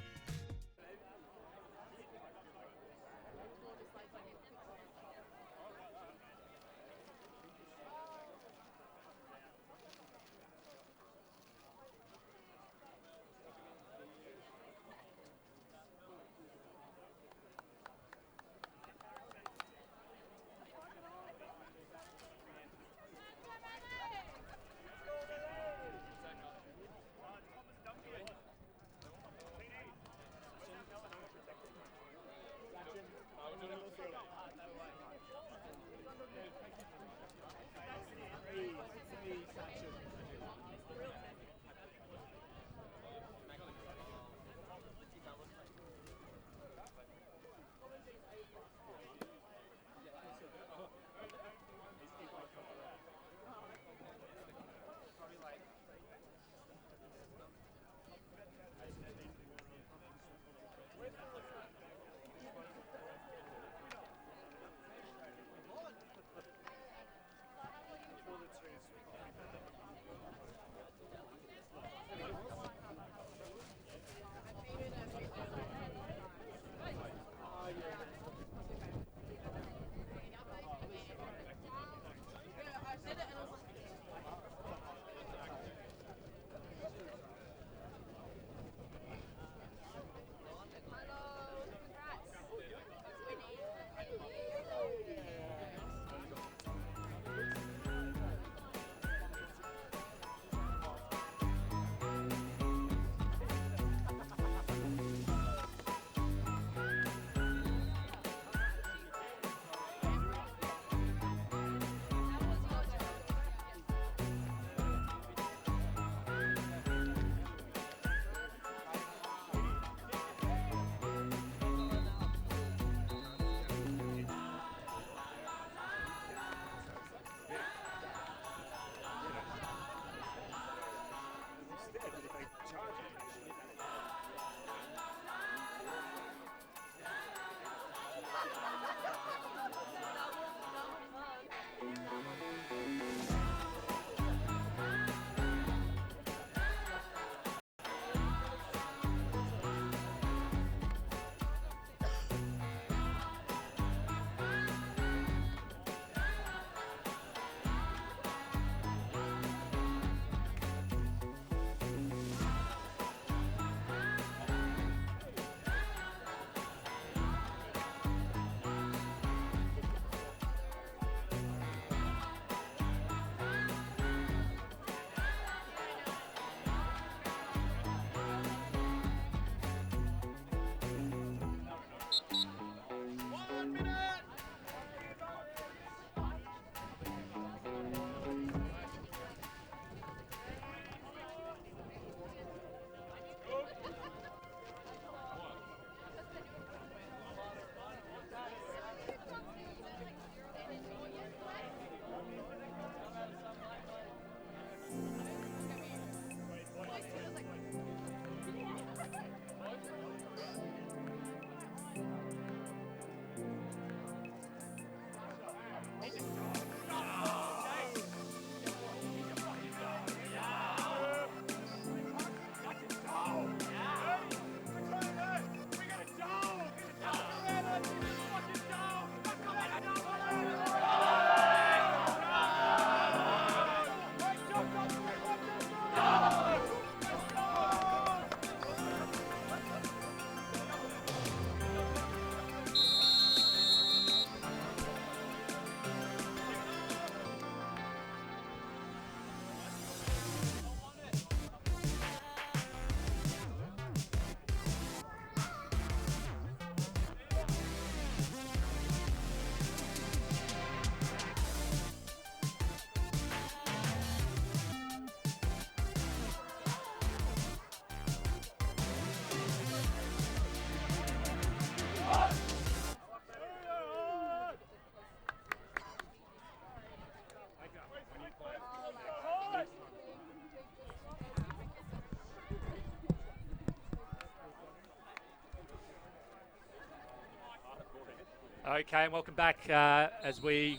Okay, and welcome back as we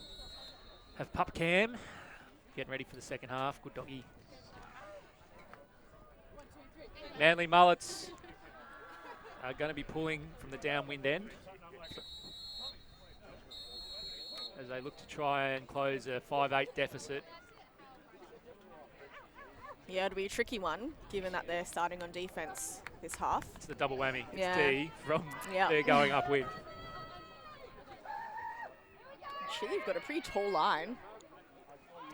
have Pup Cam getting ready for the second half. Good doggy. Manly Mullets are going to be pulling from the downwind end as they look to try and close a 5-8 deficit. Yeah, it'll be a tricky one, given that they're starting on defence this half. It's the double whammy. It's Yeah. D from they're going upwind. Chile have got a pretty tall line.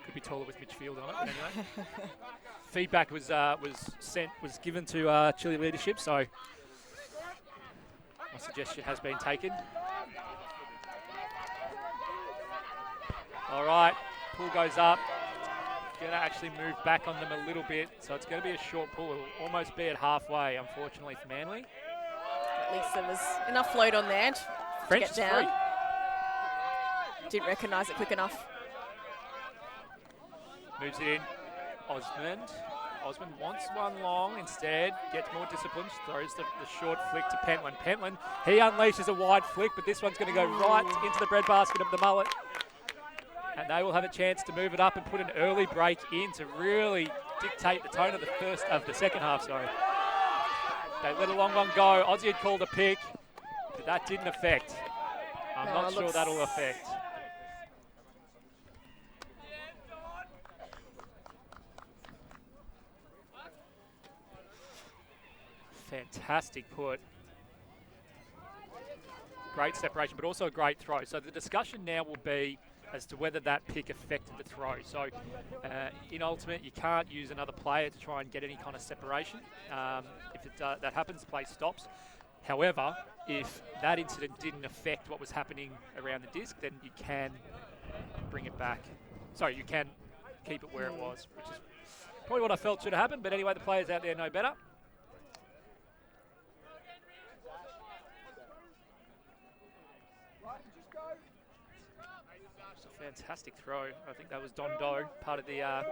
Could be taller with midfield on it, but anyway. Feedback was given to Chile leadership, so my suggestion has been taken. All right, pull goes up. Going to actually move back on them a little bit, so it's going to be a short pull. It'll almost be at halfway, unfortunately, for Manly. At least there was enough float on there to French get is down. free. Didn't recognise it quick enough. Moves it in. Osmond. Osmond wants one long instead. Gets more disciplined. Throws the short flick to Pentland. Pentland, he unleashes a wide flick, but this one's going to go right into the breadbasket of the Mullet. And they will have a chance to move it up and put an early break in to really dictate the tone of the second half. Sorry. They let a long one go. Aussie had called a pick, but that didn't affect. I'm not sure that'll affect. Fantastic put. Great separation, but also a great throw. So the discussion now will be as to whether that pick affected the throw. So in Ultimate, you can't use another player to try and get any kind of separation. If that happens, the play stops. However, if that incident didn't affect what was happening around the disc, then you can bring it back. Sorry, you can keep it where it was, which is probably what I felt should have happened. But anyway, the players out there know better. Fantastic throw. I think that was Don Do, part of the, I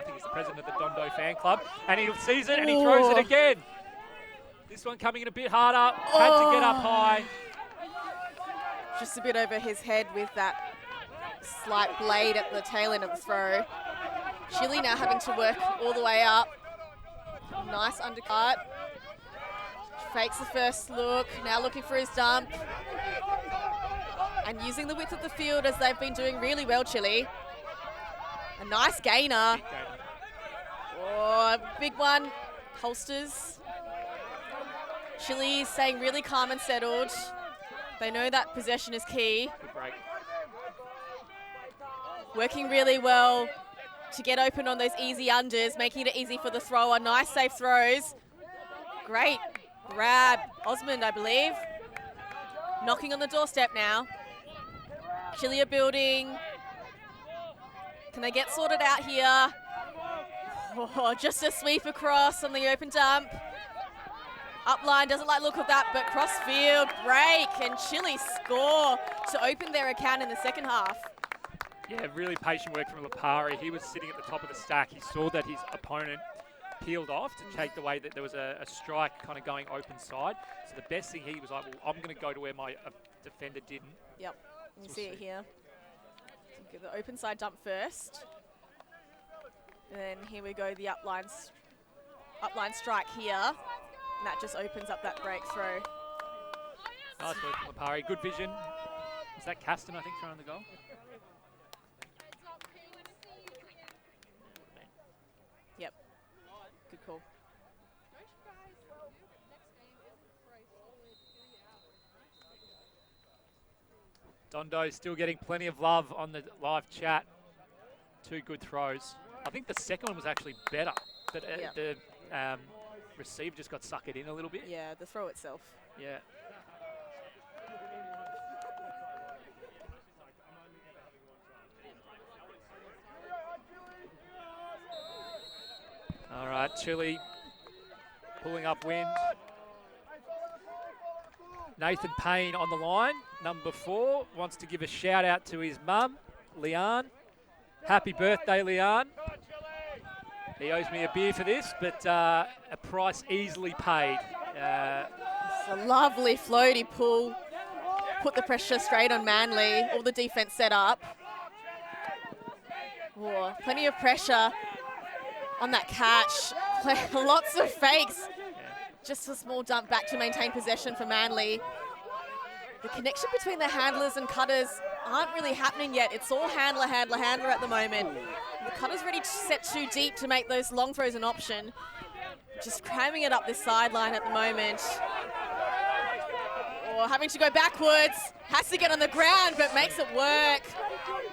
think he's the president of the Don Do fan club. And he sees it and he throws it again. This one coming in a bit harder. Had to get up high. Just a bit over his head with that slight blade at the tail end of the throw. Chile now having to work all the way up. Nice undercut. Fakes the first look. Now looking for his dump. And using the width of the field as they've been doing really well, Chile. A nice gainer. Oh, big one. Holsters. Chile staying really calm and settled. They know that possession is key. Good break. Working really well to get open on those easy unders, making it easy for the thrower. Nice safe throws. Great grab. Osmond, I believe. Knocking on the doorstep now. Chile are building. Can they get sorted out here? Oh, just a sweep across on the open dump. Upline doesn't like the look of that, but crossfield break and Chile score to open their account in the second half. Yeah, really patient work from Lipari. He was sitting at the top of the stack. He saw that his opponent peeled off to take the way that there was a strike kind of going open side. So the best thing, he was like, well, I'm going to go to where my defender didn't. Yep, you see it here. So give the open side dump first. And then here we go, the upline strike here. And that just opens up that breakthrough. Nice work from Lipari. Good vision. Was that Caston, I think, throwing the goal? Yep. Good call. Dondo still getting plenty of love on the live chat. 2 good throws. I think the second one was actually better. But the receiver just got suckered in a little bit. Yeah, the throw itself. Yeah. All right, Chile pulling up wind. Nathan Payne on the line, number 4, wants to give a shout out to his mum, Leanne. Happy birthday, Leanne. He owes me a beer for this, but a price easily paid. It's a lovely floaty pull. put the pressure straight on Manly. All the defense set up. Oh, plenty of pressure on that catch. Lots of fakes. Just a small dump back to maintain possession for Manly. The connection between the handlers and cutters aren't really happening yet. It's all handler, handler, handler at the moment. The cutter's ready to set too deep to make those long throws an option. Just cramming it up this sideline at the moment. Or having to go backwards. Has to get on the ground, but makes it work.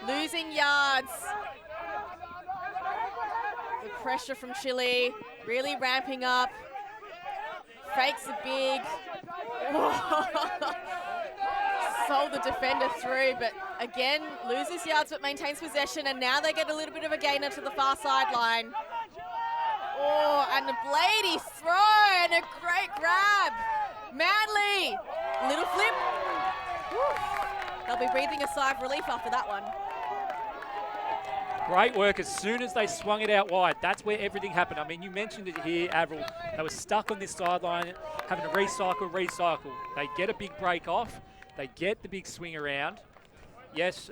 Losing yards. The pressure from Chile really ramping up. Fakes are big. Sold the defender through, but again, loses yards but maintains possession, and now they get a little bit of a gainer to the far sideline. Oh, and a bladey throw and a great grab. Manly, little flip. Whew. They'll be breathing a sigh of relief after that one. Great work as soon as they swung it out wide. That's where everything happened. I mean, you mentioned it here, Avril. They were stuck on this sideline, having to recycle. They get a big break off. They get the big swing around. Yes,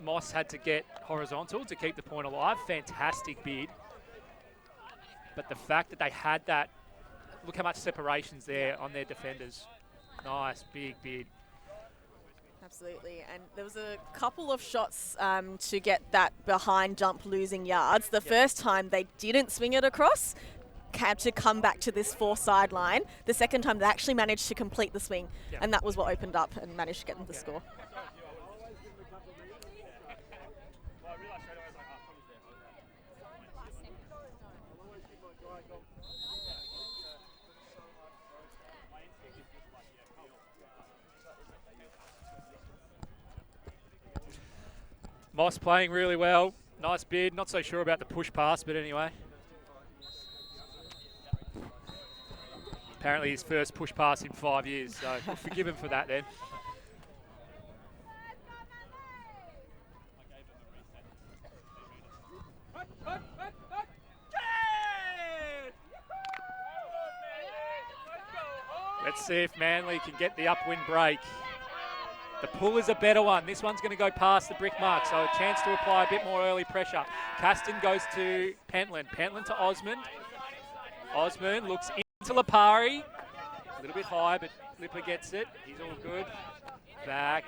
Moss had to get horizontal to keep the point alive. Fantastic bid. But the fact that they had that, look how much separation's there on their defenders. Nice, big bid. Absolutely, and there was a couple of shots to get that behind jump losing yards. The first time they didn't swing it across, had to come back to this far sideline. The second time they actually managed to complete the swing, and that was what opened up and managed to get them the score. Moss playing really well. Nice bid. Not so sure about the push pass, but anyway. Apparently his first push pass in 5 years, so we'll forgive him for that then. Let's see if Manly can get the upwind break. The pull is a better one. This one's going to go past the brick mark, so a chance to apply a bit more early pressure. Caston goes to Pentland. Pentland to Osmond. Osmond looks into Lipari. A little bit high, but Lipper gets it. He's all good. Back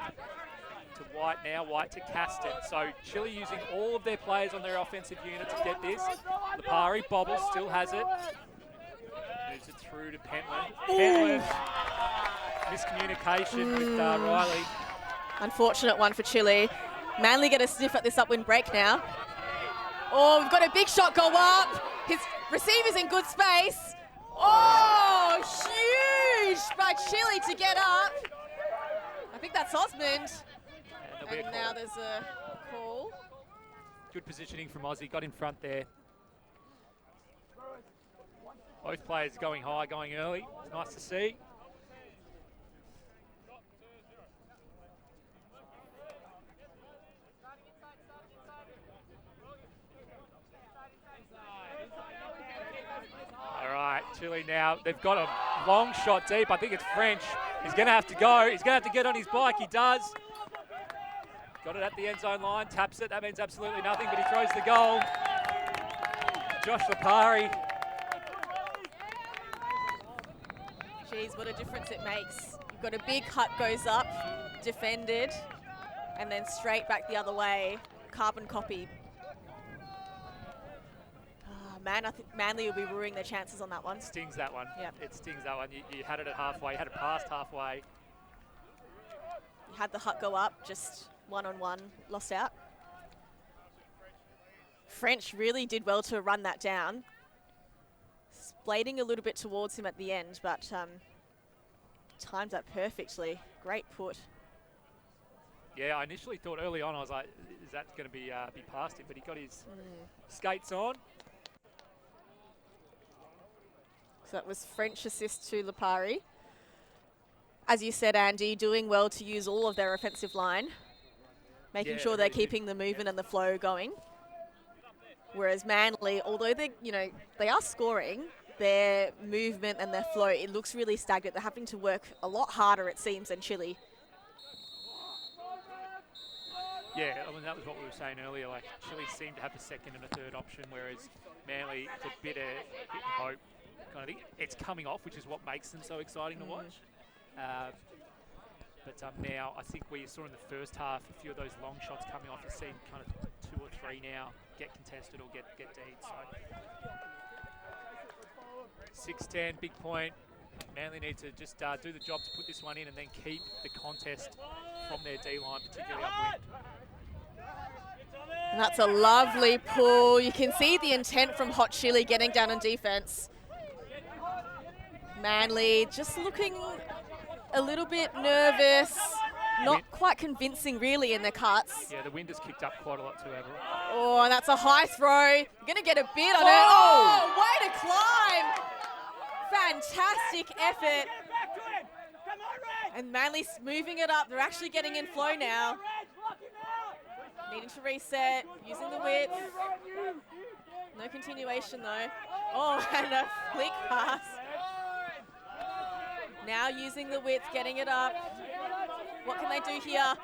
to White now. White to Caston. So Chile using all of their players on their offensive unit to get this. Lipari bobbles, still has it. Moves it through to Pentland. Pentland. Miscommunication with Riley. Unfortunate one for Chile. Manly get a sniff at this upwind break now. Oh, we've got a big shot go up. His receiver's in good space. Oh, huge by Chile to get up. I think that's Osmond. And now there's a call. Good positioning from Aussie. Got in front there. Both players going high, going early. It's nice to see. Chile now, they've got a long shot deep. I think it's French. He's going to have to go. He's going to have to get on his bike. He does. Got it at the end zone line. Taps it. That means absolutely nothing, but he throws the goal. Josh Lipari. Geez, what a difference it makes. You've got a big hut goes up, defended, and then straight back the other way. Carbon copy. Man, I think Manly will be ruining their chances on that one. Stings that one. Yeah. It stings that one. You had it at halfway. You had it past halfway. You had the hut go up, just one-on-one, lost out. French really did well to run that down. Blading a little bit towards him at the end, but timed that perfectly. Great put. Yeah, I initially thought early on, I was like, is that going to be past him? But he got his skates on. So that was French assist to Lipari. As you said, Andy, doing well to use all of their offensive line, making sure they're keeping the movement and the flow going. Whereas Manly, although they are scoring, their movement and their flow, it looks really stagnant. They're having to work a lot harder, it seems, than Chile. Yeah, I mean, that was what we were saying earlier. Like, Chile seemed to have the second and a third option, whereas Manly, it's a bit of hope kind of thing. It's coming off, which is what makes them so exciting to watch. But now, I think we saw in the first half a few of those long shots coming off. You've seen kind of 2 or 3 now get contested or get deed. So 6-10, big point. Manly need to just do the job to put this one in and then keep the contest from their D-line, particularly upwind. And that's a lovely pull. You can see the intent from Hot Chili getting down on defense. Manly just looking a little bit nervous, not quite convincing really in their cuts. Yeah, the wind has kicked up quite a lot too, Avril. Oh, and that's a high throw. You're going to get a bit on it. Oh, way to climb. Fantastic effort. And Manly's moving it up. They're actually getting in flow now. Needing to reset, using the width. No continuation though. Oh, and a flick pass. Now using the width, getting it up. What can they do here?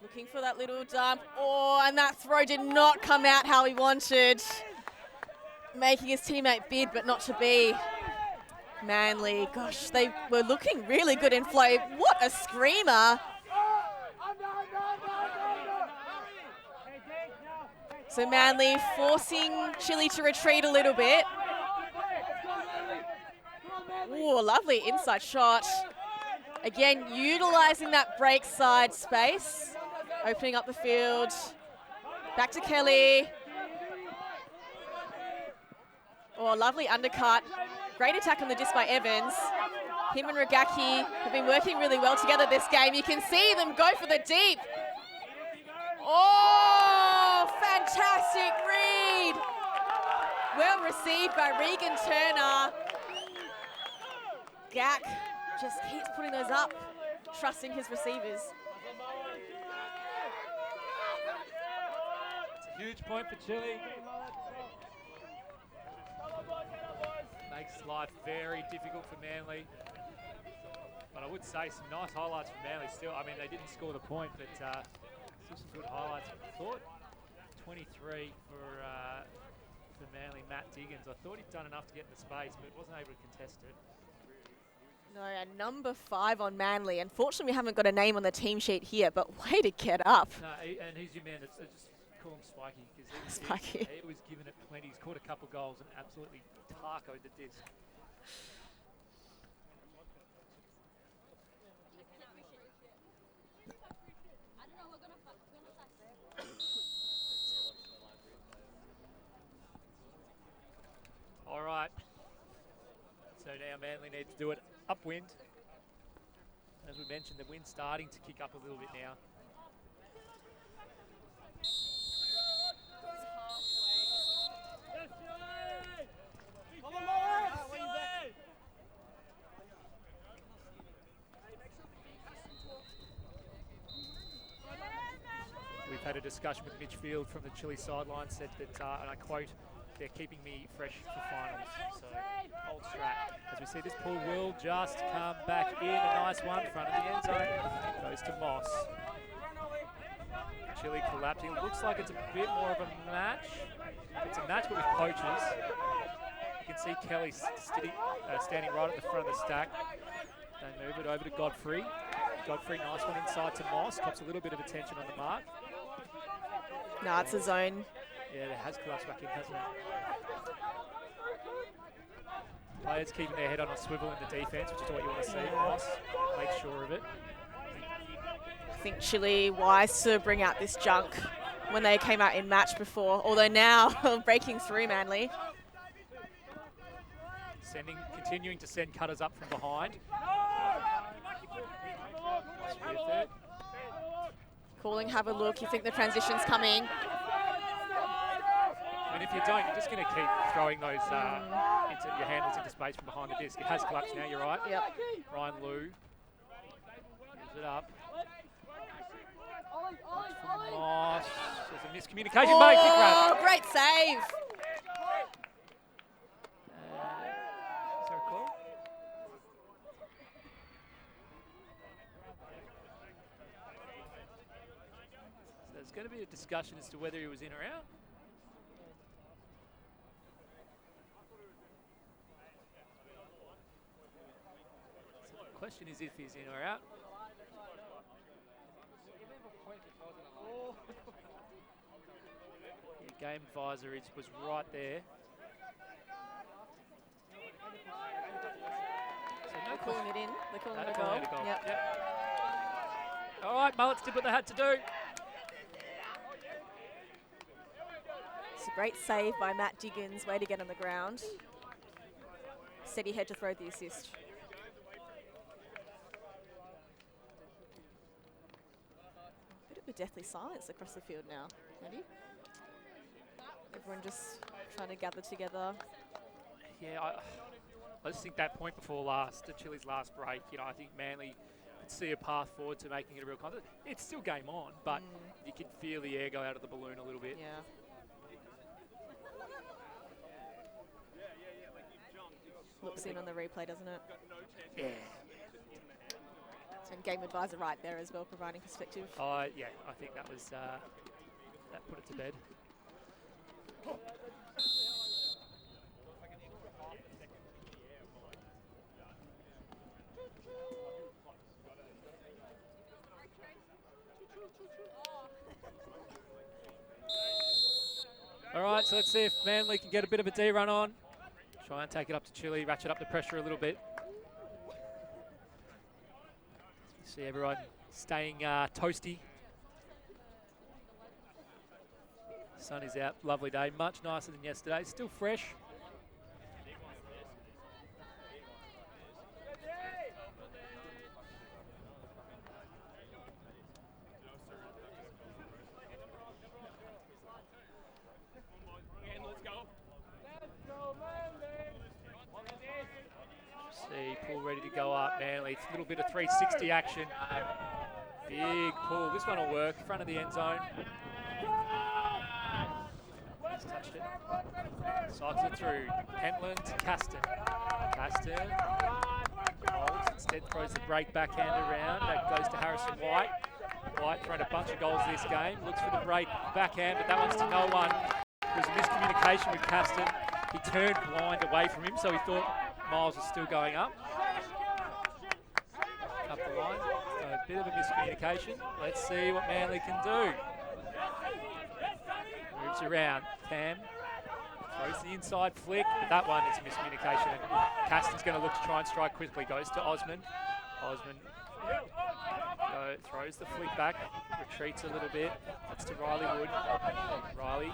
Looking for that little dump. Oh, and that throw did not come out how he wanted. Making his teammate bid, but not to be. Manly, gosh, they were looking really good in flow. What a screamer. So Manly forcing Chile to retreat a little bit. Ooh, lovely inside shot. Again, utilising that break side space. Opening up the field. Back to Kelly. Oh, lovely undercut. Great attack on the disc by Evans. Him and Ragaki have been working really well together this game. You can see them go for the deep. Oh, fantastic read. Well received by Regan Turner. Gak just keeps putting those up, trusting his receivers. It's a huge point for Chile. Makes life very difficult for Manly. But I would say some nice highlights from Manly still. I mean, they didn't score the point, but still some good highlights. I thought 23 for Manly, Matt Diggins. I thought he'd done enough to get in the space, but wasn't able to contest it. No, a number 5 on Manly. Unfortunately, we haven't got a name on the team sheet here, but way to get up. No, and he's your man. It's just call him Spiky, because Spiky. He was given it plenty. He's caught a couple goals and absolutely tacoed the disc. All right. So now Manly need to do it upwind. As we mentioned, the wind's starting to kick up a little bit now. We've had a discussion with Mitch Field from the Chile sideline, said that, and I quote, they're keeping me fresh for finals. So, old strat. As we see, this pull will just come back in. A nice one, front of the end zone. Goes to Moss. Chile collapsing. Looks like it's a bit more of a match. It's a match, but with poachers. You can see Kelly standing right at the front of the stack. They move it over to Godfrey. Godfrey, nice one inside to Moss. Cops a little bit of attention on the mark. No, it's a zone. Yeah, it has collapsed back in, hasn't it? Players keeping their head on a swivel in the defense, which is what you want to see. Moss, make sure of it. I think Chile wise to bring out this junk when they came out in match before, although now breaking through Manly. Continuing to send cutters up from behind. With it. Calling, have a look. You think the transition's coming? I mean, if you don't, you're just going to keep throwing those into your handles into space from behind the disc. It has collapsed now, you're right. Yep. Ryan Liu. Gives it up. Moss. There's a miscommunication. Oh, mate, big grab. great save. Is there a call? There's going to be a discussion as to whether he was in or out. So the question is if he's in or out. The game advisor was right there. So no They're calling it in. They're calling it a calling goal. it a goal. Yep. Yep. All right, Mullets did what they had to do. It's a great save by Matt Diggins. Way to get on the ground. Steady head to throw the assist. Bit of a deathly silence across the field now, Andy. Everyone just trying to gather together. Yeah, I just think that point before last, the Chili's last break, you know, I think Manly could see a path forward to making it a real contest. It's still game on, but you can feel the air go out of the balloon a little bit. Yeah. Looks in on the replay, doesn't it? Yeah. And game advisor right there as well, providing perspective. Yeah, I think that was, that put it to bed. All right, so let's see if Manly can get a bit of a D run on. Try and take it up to Chile, ratchet up the pressure a little bit. You see everyone staying toasty. Sun is out, lovely day, much nicer than yesterday, still fresh. See, pull ready to go up, Manly. It's a little bit of 360 action. Big pull. This one will work. Front of the end zone. Just touched it. Cycles it through. Pentland to Caston. Caston holds. Instead throws the break backhand around. That goes to Harrison White. White thrown a bunch of goals this game. Looks for the break backhand, but that one's to no one. There was a miscommunication with Caston. He turned blind away from him, so he thought Miles was still going up. Up the line. So a bit of a miscommunication. Let's see what Manly can do. Moves around. Tam throws the inside flick, but that one is a miscommunication. Caston's going to look to try and strike quickly. Goes to Osman. Osman throws the flick back, retreats a little bit. That's to Riley Wood. Riley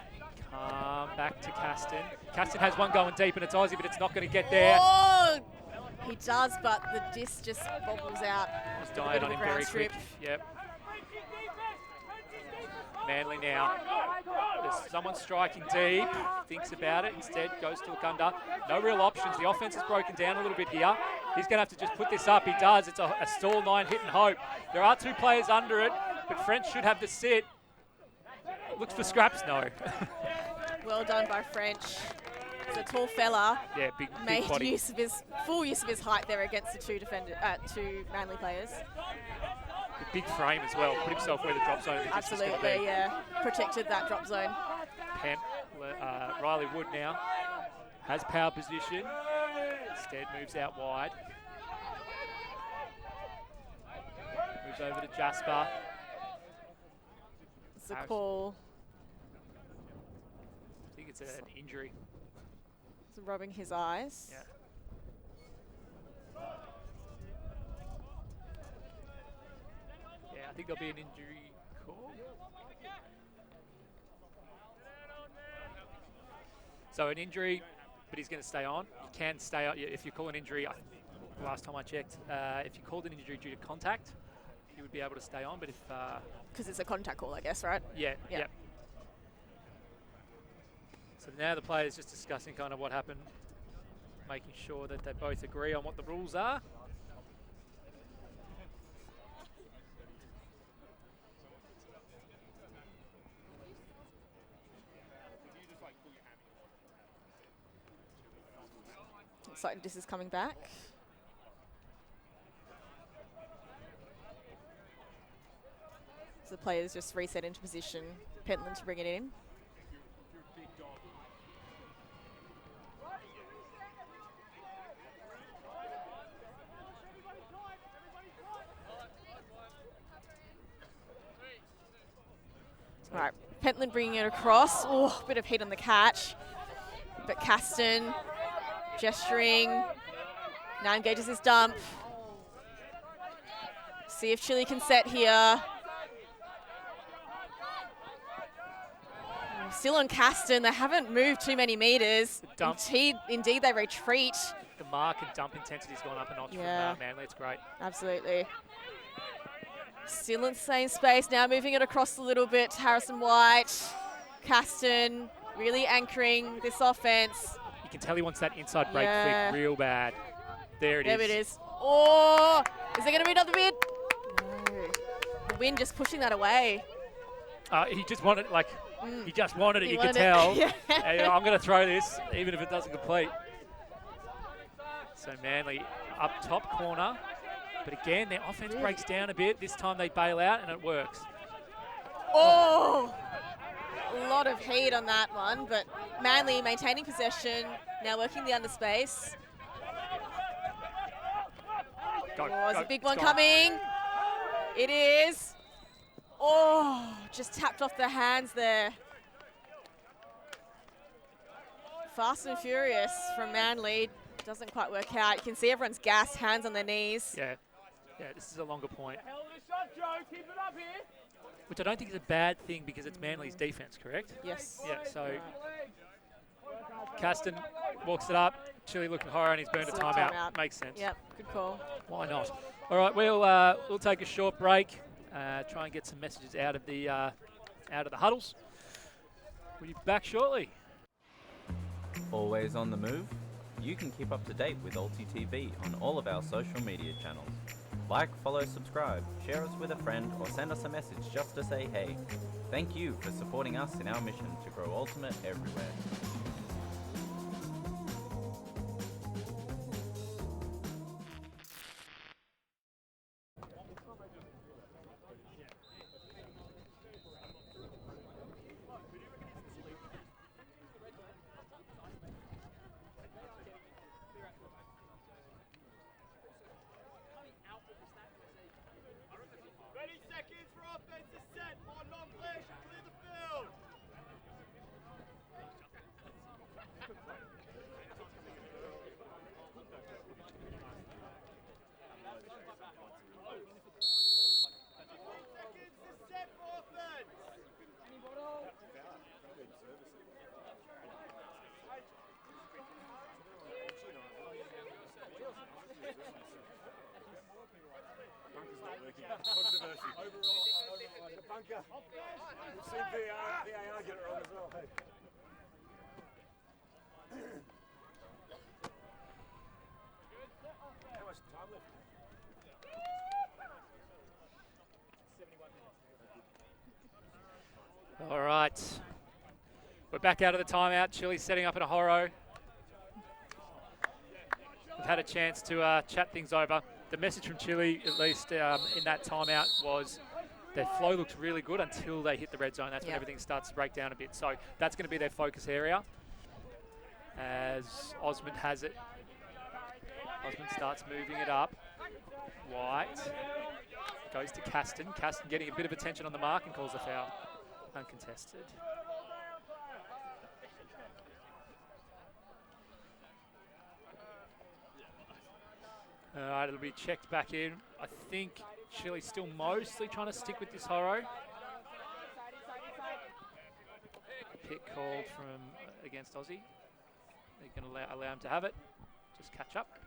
come back to Caston. Caston has one going deep and it's Aussie, but it's not going to get there. Oh, he does, but the disc just bobbles out. Was dying on him very quick. Yep. Manly now. There's someone striking deep. Thinks about it. Instead goes to look under. No real options. The offense is broken down a little bit here. He's going to have to just put this up. He does. It's a stall 9 hit and hope. There are 2 players under it, but French should have the sit. Looks for scraps. No. Well done by French. It's a tall fella. Yeah, big made body. use of his full use of his height there against the two Manly players. The big frame as well. Put himself where the drop zone of the distance is going to be. Absolutely, yeah. Protected that drop zone. Riley Wood now has power position. Instead moves out wide. Moves over to Jasper. It's a call. I think it's an injury. It's rubbing his eyes. Yeah. Yeah, I think there'll be an injury call. So an injury, but he's going to stay on. You can stay on if you call an injury. Last time I checked, if you called an injury due to contact, you would be able to stay on. But if because it's a contact call, I guess, right? Yeah. Yep. So now the players just discussing kind of what happened, making sure that they both agree on what the rules are. Looks like this is coming back. It's a the players just reset into position. Pentland to bring it in. All right, Pentland bringing it across. Oh, bit of heat on the catch. But Caston gesturing. Now engages his dump. See if Chile can set here. Still on Caston. They haven't moved too many meters. Indeed, they retreat. The mark and dump intensity's gone up a notch from Manly. It's great. Absolutely. Still in the same space, now moving it across a little bit. Harrison White, Caston, really anchoring this offense. You can tell he wants that inside break flick real bad. There it is. There it is. Oh, is there going to be another bid? No. The wind just pushing that away. He just wanted, he just wanted it, you could tell. Hey, I'm going to throw this, even if it doesn't complete. So Manly up top corner. But again, their offense breaks down a bit. This time they bail out and it works. Oh! A lot of heat on that one, but Manly maintaining possession, now working the underspace. There's a big one coming. It is. Oh, just tapped off the hands there. Fast and furious from Manly. Doesn't quite work out. You can see everyone's gassed, hands on their knees. Yeah, this is a longer point. Which I don't think is a bad thing because it's Manly's defense, correct? Yes. Yeah, so Caston walks it up. Chile looking horror and he's burned a timeout. Makes sense. Yep, good call. Why not? All right, we'll take a short break. Try and get some messages out of the huddles. We'll be back shortly. Always on the move? You can keep up to date with Alti TV on all of our social media channels. Like, follow, subscribe, share us with a friend, or send us a message just to say hey. Thank you for supporting us in our mission to grow Ultimate everywhere. We've seen VAR get it wrong as well, hey. How much time left? 71 minutes. All right. We're back out of the timeout. Chile's setting up in a horo. We've had a chance to chat things over. The message from Chile, at least in that timeout, was their flow looks really good until they hit the red zone. That's when everything starts to break down a bit. So that's going to be their focus area. As Osmond has it. Osmond starts moving it up. White goes to Caston. Caston getting a bit of attention on the mark and calls a foul. Uncontested. All right, it'll be checked back in. I think Chile's still mostly trying to stick with this horo. Pick called from against Aussie. They're going to allow him to have it. Just catch up.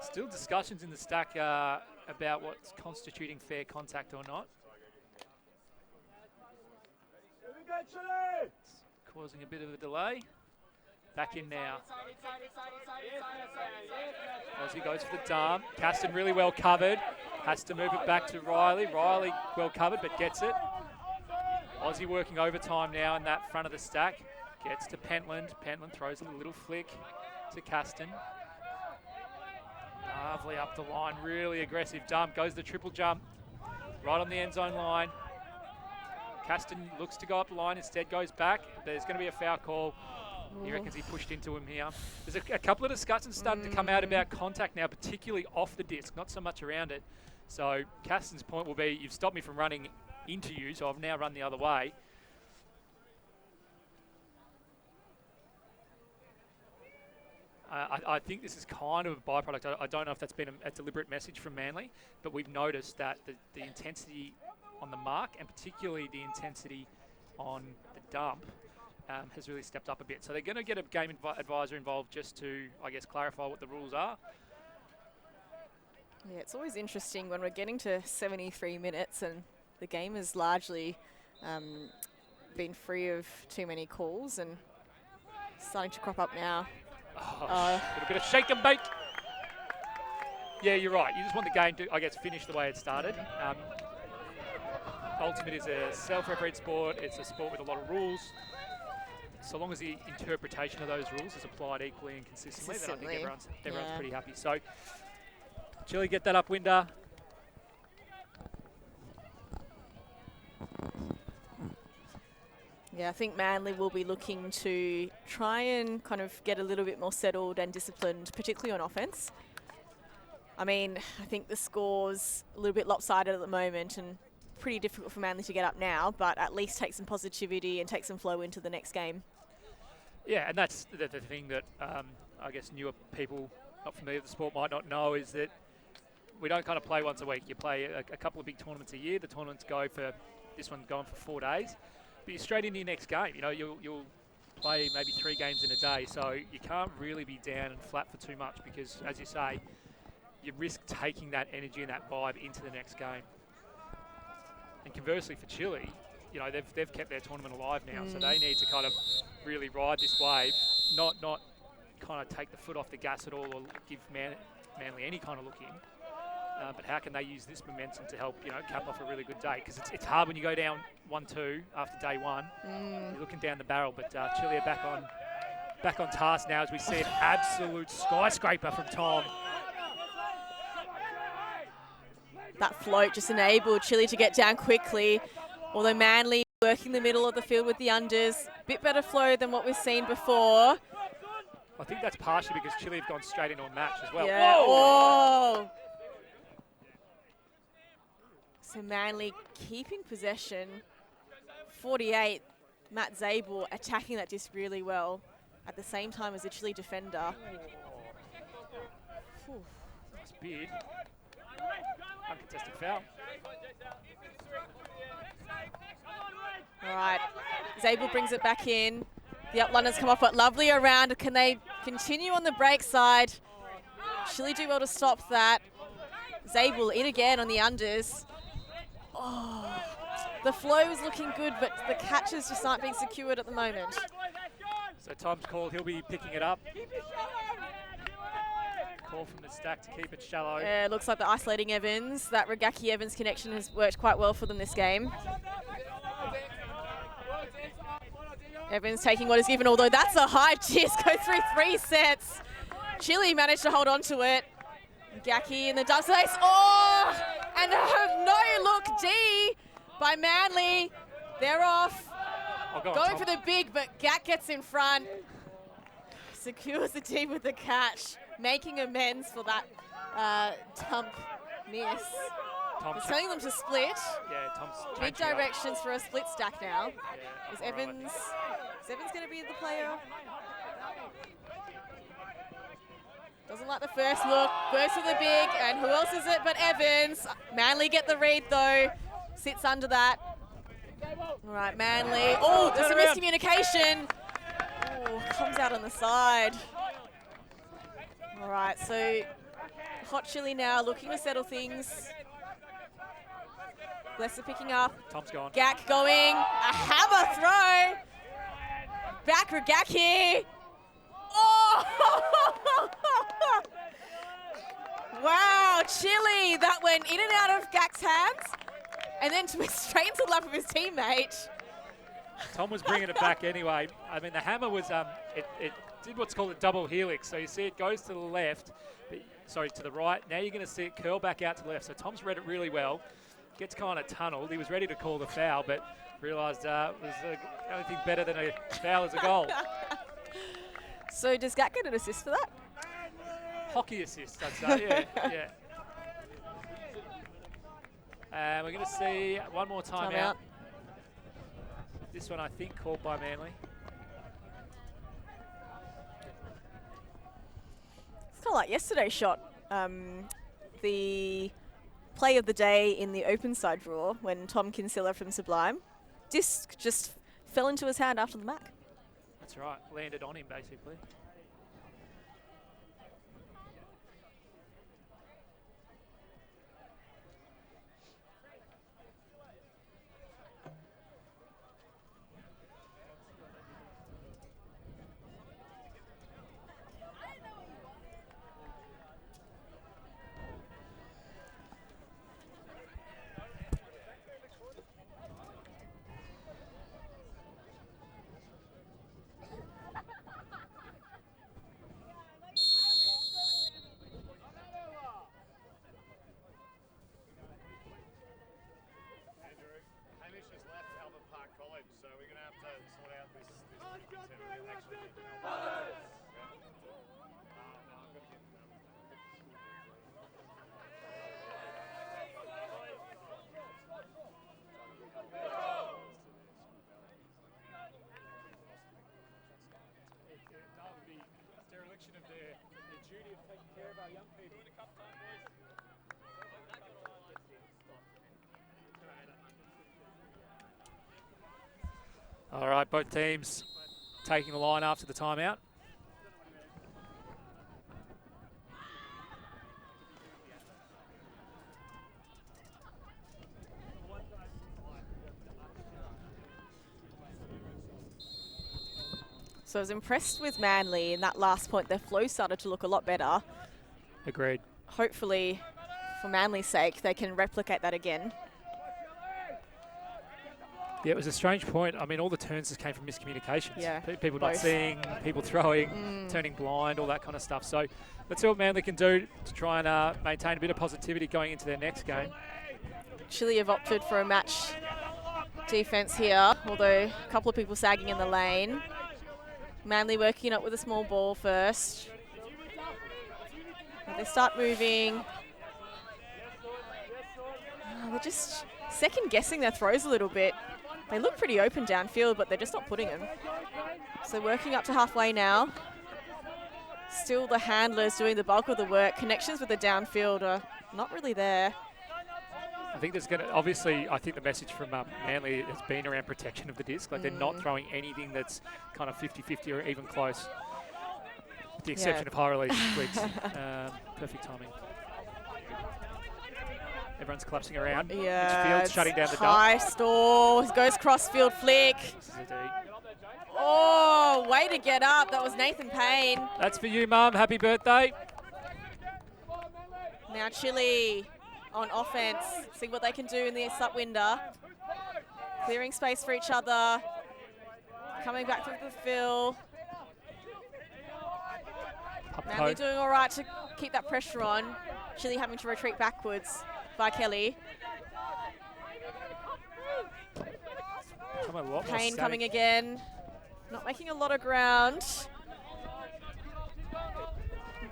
Still discussions in the stack about what's constituting fair contact or not. It's causing a bit of a delay. Back in now. Aussie goes for the dump. Caston really well covered. Has to move it back to Riley. Riley well covered but gets it. Aussie working overtime now in that front of the stack. Gets to Pentland. Pentland throws a little flick to Caston. Lovely up the line, really aggressive dump. Goes the triple jump, right on the end zone line. Caston looks to go up the line, instead goes back. There's going to be a foul call. He reckons he pushed into him here. There's a couple of discussions starting to come out about contact now, particularly off the disc, not so much around it. So Caston's point will be, you've stopped me from running into you, so I've now run the other way. I think this is kind of a byproduct. I don't know if that's been a deliberate message from Manly, but we've noticed that the intensity on the mark, and particularly the intensity on the dump, has really stepped up a bit. So they're going to get a game advisor involved just to, I guess, clarify what the rules are. Yeah, it's always interesting when we're getting to 73 minutes and the game has largely been free of too many calls and starting to crop up now. A little bit of shake and bake. Yeah, you're right. You just want the game to, I guess, finish the way it started. Ultimate is a self-refereed sport. It's a sport with a lot of rules. So long as the interpretation of those rules is applied equally and consistently, then I think everyone's pretty happy. So, Chile, get that up, Winder. Yeah, I think Manly will be looking to try and kind of get a little bit more settled and disciplined, particularly on offense. I mean, I think the score's a little bit lopsided at the moment and pretty difficult for Manly to get up now, but at least take some positivity and take some flow into the next game. Yeah, and that's the thing that I guess newer people not familiar with the sport might not know, is that we don't kind of play once a week. You play a couple of big tournaments a year. The tournaments go for, this one's going for 4 days. But you're straight into your next game. You know, you'll play maybe 3 games in a day, so you can't really be down and flat for too much because, as you say, you risk taking that energy and that vibe into the next game. And conversely for Chile, you know, they've kept their tournament alive now, so they need to kind of really ride this wave, not kind of take the foot off the gas at all or give Manly any kind of look in. But how can they use this momentum to help, you know, cap off a really good day? Because it's hard when you go down 1-2 after day one. You're looking down the barrel, but Chile are back on task now as we see an absolute skyscraper from Tom. That float just enabled Chile to get down quickly, although Manly working the middle of the field with the unders. Bit better flow than what we've seen before. I think that's partially because Chile have gone straight into a match as well. Yeah. Whoa! So Manly keeping possession. 48, Matt Zabel attacking that disc really well at the same time as a Chile defender. Nice bid. Uncontested foul. All right, Zabel brings it back in. The uplanders come off, but lovely around. Can they continue on the break side? Chile do well to stop that. Zabel in again on the unders. Oh, the flow is looking good, but the catches just aren't being secured at the moment. So Tom's called, he'll be picking it up. Call from the stack to keep it shallow. Yeah, looks like they're isolating Evans. That Ragaki-Evans connection has worked quite well for them this game. Evans taking what is given, although that's a high disc, go through 3 sets. Chile managed to hold on to it. Gaki in the dust place. Oh, and a no-look D by Manly. They're off. Going for the big, but Gak gets in front. Secures the team with the catch, making amends for that dump miss. He's telling them to split. Yeah, Tom's Big directions for a split stack now. Yeah, is Evans going to be the player? Doesn't like the first look, goes for the big, and who else is it but Evans? Manly get the read though, sits under that. All right, Manly. Oh, there's some miscommunication. Oh, comes out on the side. All right, so Hot Chili now looking to settle things. Blesser picking up. Tom's gone. Gak going. A hammer throw. Back Ragaki. Oh! Wow, Chili. That went in and out of Gak's hands and then straight into the lap of his teammate. Tom was bringing it back anyway. I mean, the hammer was, it did what's called a double helix. So you see it goes to the left, but sorry, to the right. Now you're going to see it curl back out to the left. So Tom's read it really well. Gets kind of tunneled. He was ready to call the foul, but realised it was the only thing better than a foul is a goal. So does Gat get an assist for that? Hockey assist, I'd say, yeah. And we're going to see one more timeout. This one, I think, called by Manly. It's kind of like yesterday's shot. The play of the day in the open side draw when Tom Kinsella from Sublime. Disc just fell into his hand after the Mac. That's right, landed on him basically. Of their duty of taking care of our young people. All right, both teams taking the line after the timeout. So I was impressed with Manly in that last point. Their flow started to look a lot better. Agreed. Hopefully, for Manly's sake, they can replicate that again. Yeah, it was a strange point. I mean, all the turns just came from miscommunications. Yeah, people both. not seeing, people throwing, turning blind, all that kind of stuff. So let's see what Manly can do to try and maintain a bit of positivity going into their next game. Chile have opted for a match defence here, although a couple of people sagging in the lane. Manly working up with a small ball first. And they start moving. They're just second guessing their throws a little bit. They look pretty open downfield, but they're just not putting them. So working up to halfway now. Still the handlers doing the bulk of the work. Connections with the downfield are not really there. I think there's going to, obviously, I think the message from Manly has been around protection of the disc. Like they're not throwing anything that's kind of 50-50 or even close. With the exception of high release flicks. Perfect timing. Everyone's collapsing around. Yeah, Field's shutting down the dump. high stall, goes cross-field flick. This is a D. Oh, way to get up. That was Nathan Payne. That's for you, Mum. Happy birthday. Now Chile on offense, see what they can do in the up window. Clearing space for each other. Coming back through the fill. Manly doing all right to keep that pressure on. Chile having to retreat backwards by Kelly. Payne coming again. Not making a lot of ground.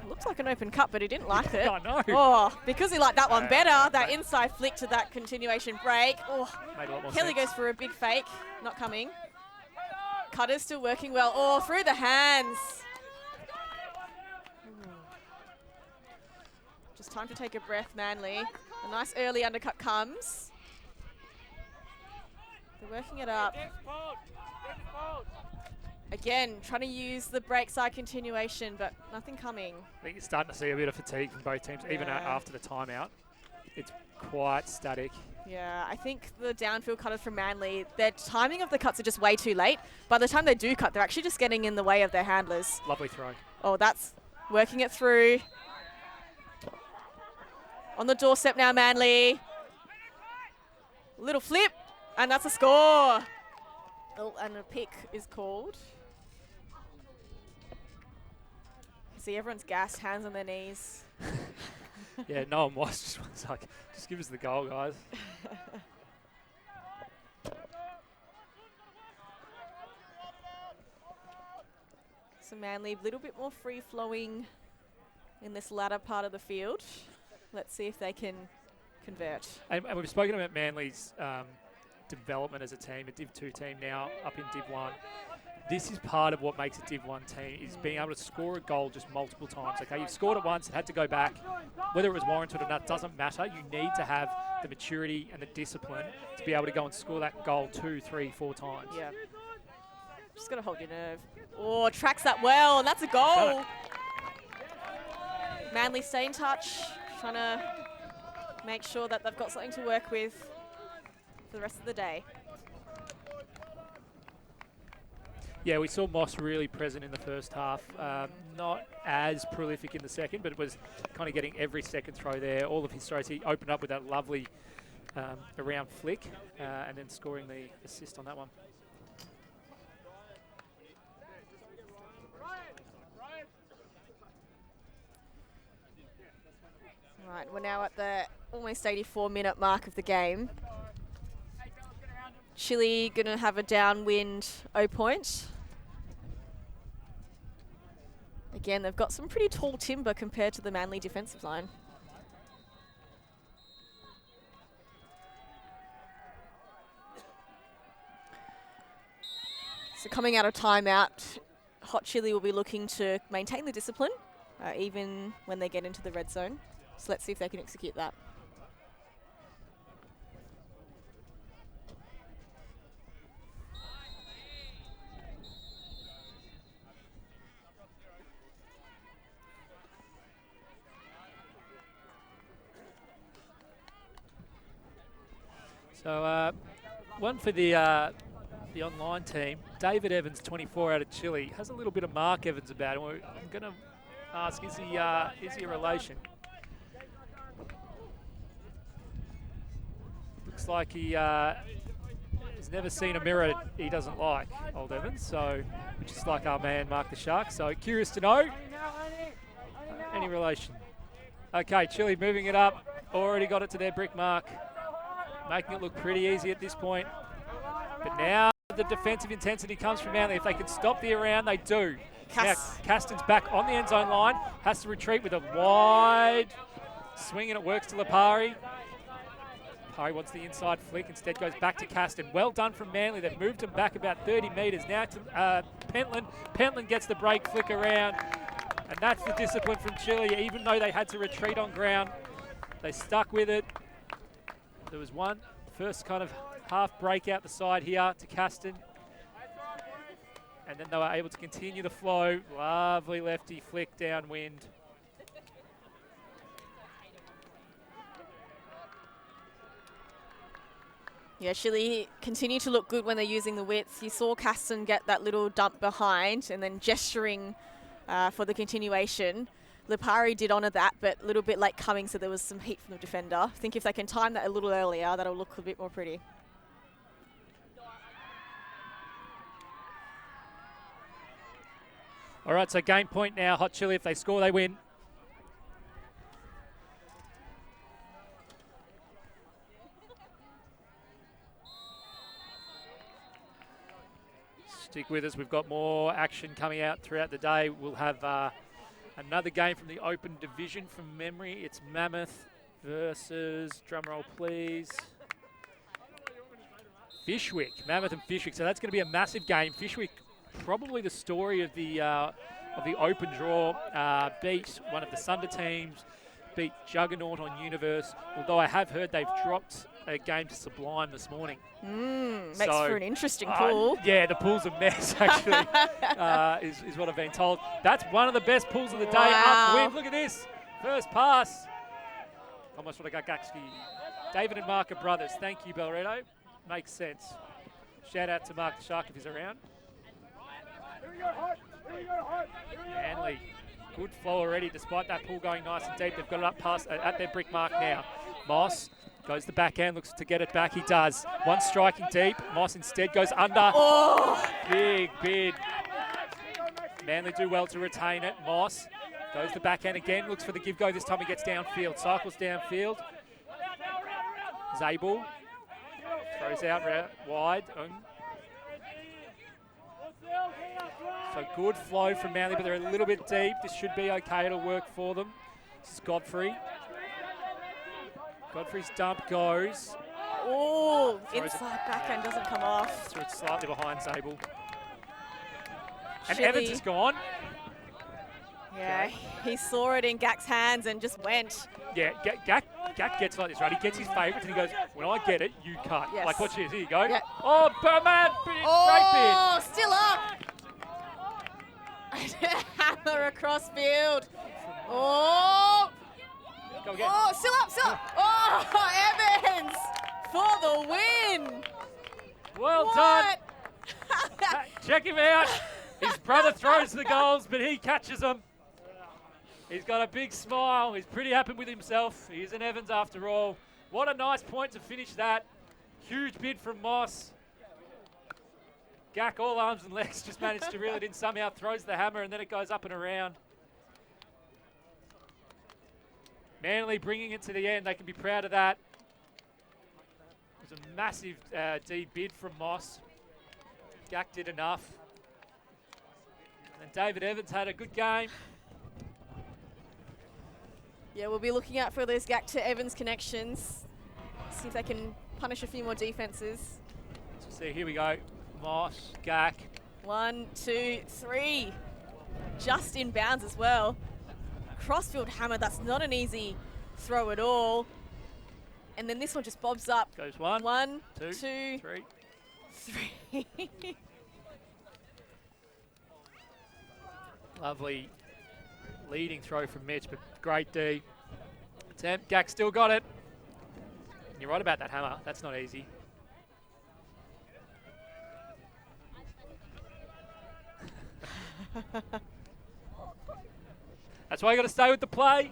Looks like an open cut, but he didn't like it. I know. Oh, because he liked that one better, that inside flick to that continuation break. Oh, Made a lot more Kelly sense. goes for a big fake, not coming. Cutter's still working well. Oh, through the hands. Just time to take a breath, Manly. A nice early undercut comes. They're working it up. Again, trying to use the break side continuation, but nothing coming. I think you're starting to see a bit of fatigue from both teams, even after the timeout. It's quite static. Yeah, I think the downfield cutters from Manly, their timing of the cuts are just way too late. By the time they do cut, they're actually just getting in the way of their handlers. Lovely throw. Oh, that's working it through. On the doorstep now, Manly. Little flip, and that's a score. Oh, and a pick is called. See, everyone's gassed, hands on their knees. Yeah, no one was. Just was like, just give us the goal, guys. So Manly a little bit more free-flowing in this latter part of the field. Let's see if they can convert. And we've spoken about Manly's development as a team, a Div 2 team now up in Div 1. This is part of what makes a Div 1 team, is being able to score a goal just multiple times. Okay, you've scored it once, it had to go back. Whether it was warranted or not doesn't matter. You need to have the maturity and the discipline to be able to go and score that goal 2, 3, 4 times. Yeah. Just got to hold your nerve. Oh, tracks that well, and that's a goal. Manly stay in touch, trying to make sure that they've got something to work with for the rest of the day. Yeah, we saw Moss really present in the first half. Not as prolific in the second, but it was kind of getting every second throw there. All of his throws, he opened up with that lovely around flick and then scoring the assist on that one. Right, we're now at the almost 84-minute mark of the game. Chile going to have a downwind 0 point. Again, they've got some pretty tall timber compared to the Manly defensive line. So coming out of timeout, Hot Chili will be looking to maintain the discipline, even when they get into the red zone. So let's see if they can execute that. So one for the online team. David Evans, 24 out of Chile, has a little bit of Mark Evans about him. I'm going to ask, is he a relation? Looks like he has never seen a mirror he doesn't like, old Evans. So just like our man Mark the Shark. So curious to know any relation. Okay, Chile moving it up. Already got it to their brick mark. Making it look pretty easy at this point. But now the defensive intensity comes from Manly. If they can stop the around, they do. Now Caston's back on the end zone line. Has to retreat with a wide swing, and it works to Lipari. Lipari wants the inside flick. Instead goes back to Caston. Well done from Manly. They've moved him back about 30 metres. Now to Pentland. Pentland gets the break flick around. And that's the discipline from Chile. Even though they had to retreat on ground, they stuck with it. There was one first kind of half break out the side here to Caston. And then they were able to continue the flow. Lovely lefty flick downwind. Yeah, Chile continue to look good when they're using the width. You saw Caston get that little dump behind and then gesturing for the continuation. Lipari did honour that, but a little bit late coming, so there was some heat from the defender. I think if they can time that a little earlier, that'll look a bit more pretty. All right, so game point now. Hot Chili, if they score, they win. Stick with us. We've got more action coming out throughout the day. We'll have another game from the Open Division from memory. It's Mammoth versus, drumroll please, Fishwick. Mammoth and Fishwick. So that's going to be a massive game. Fishwick, probably the story of the Open draw. Beat one of the Sunder teams. Beat Juggernaut on Universe. Although I have heard they've dropped a game to Sublime this morning. Makes for an interesting pool. Yeah, the pool's a mess, actually, is what I've been told. That's one of the best pools of the day. Wow. Upwind, look at this. First pass. Almost what I got, Gakski. David and Mark are brothers. Thank you, Belredo. Makes sense. Shout out to Mark the Shark if he's around. Manly. Good flow already, despite that pool going nice and deep. They've got it up past at their brick mark now. Moss goes the backhand, looks to get it back. He does. One striking deep. Moss instead goes under. Oh! Big bid. Manly do well to retain it. Moss Goes the backhand again, looks for the give go. This time he gets downfield, cycles downfield. Zabel throws out wide. So good flow from Manly, but they're a little bit deep. This should be okay. It'll work for them. This is Godfrey. Godfrey's dump goes. Oh, inside backhand doesn't come off. So it's slightly behind Zabel. And Chile. Evans is gone. Yeah, he saw it in Gak's hands and just went. Yeah, Gak gets like this, right? He gets his favourites and he goes, when I get it, you cut. Yes. Like, watch this. Here you go. Yeah. Oh, man, Oh, still up. Hammer across field. Oh. Go again. Oh, still up, still up. Oh, Evans for the win. Well done. Check him out. His brother throws the goals, but he catches them. He's got a big smile. He's pretty happy with himself. He is an Evans after all. What a nice point to finish that. Huge bid from Moss. Gak, all arms and legs, just managed to reel it in somehow, throws the hammer, and then it goes up and around. Manly bringing it to the end. They can be proud of that. It was a massive D bid from Moss. Gak did enough. And David Evans had a good game. Yeah, we'll be looking out for those Gak to Evans connections. See if they can punish a few more defenses. So see, here we go. Moss, Gak. 1, 2, 3. Just in bounds as well. Crossfield hammer, that's not an easy throw at all. And then this one just bobs up. Goes one, 1, two, 2, three. 3. Lovely leading throw from Mitch, but great D. Attempt, Gak still got it. And you're right about that hammer, that's not easy. That's why you got to stay with the play.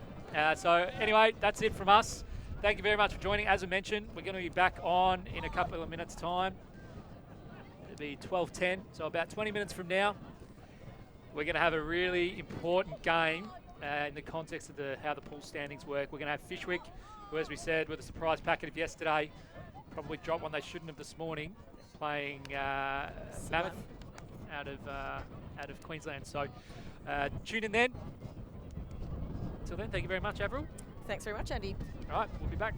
So anyway, that's it from us. Thank you very much for joining. As I mentioned, we're going to be back on in a couple of minutes' time. It'll be 12:10, so about 20 minutes from now. We're going to have a really important game in the context of how the pool standings work. We're going to have Fishwick, who, as we said, with a surprise packet of yesterday, probably dropped one they shouldn't have this morning, playing Mammoth out of Queensland. So tune in then. Until then, thank you very much, Avril. Thanks very much, Andy. All right, we'll be back.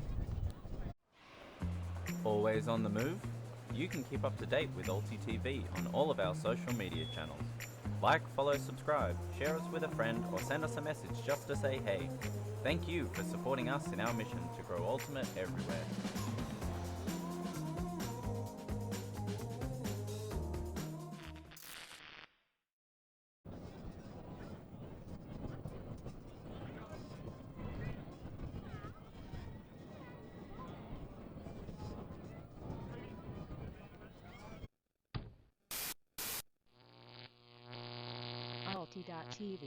Always on the move? You can keep up to date with Alti TV on all of our social media channels. Like, follow, subscribe, share us with a friend, or send us a message just to say hey. Thank you for supporting us in our mission to grow Ultimate everywhere. Alti.tv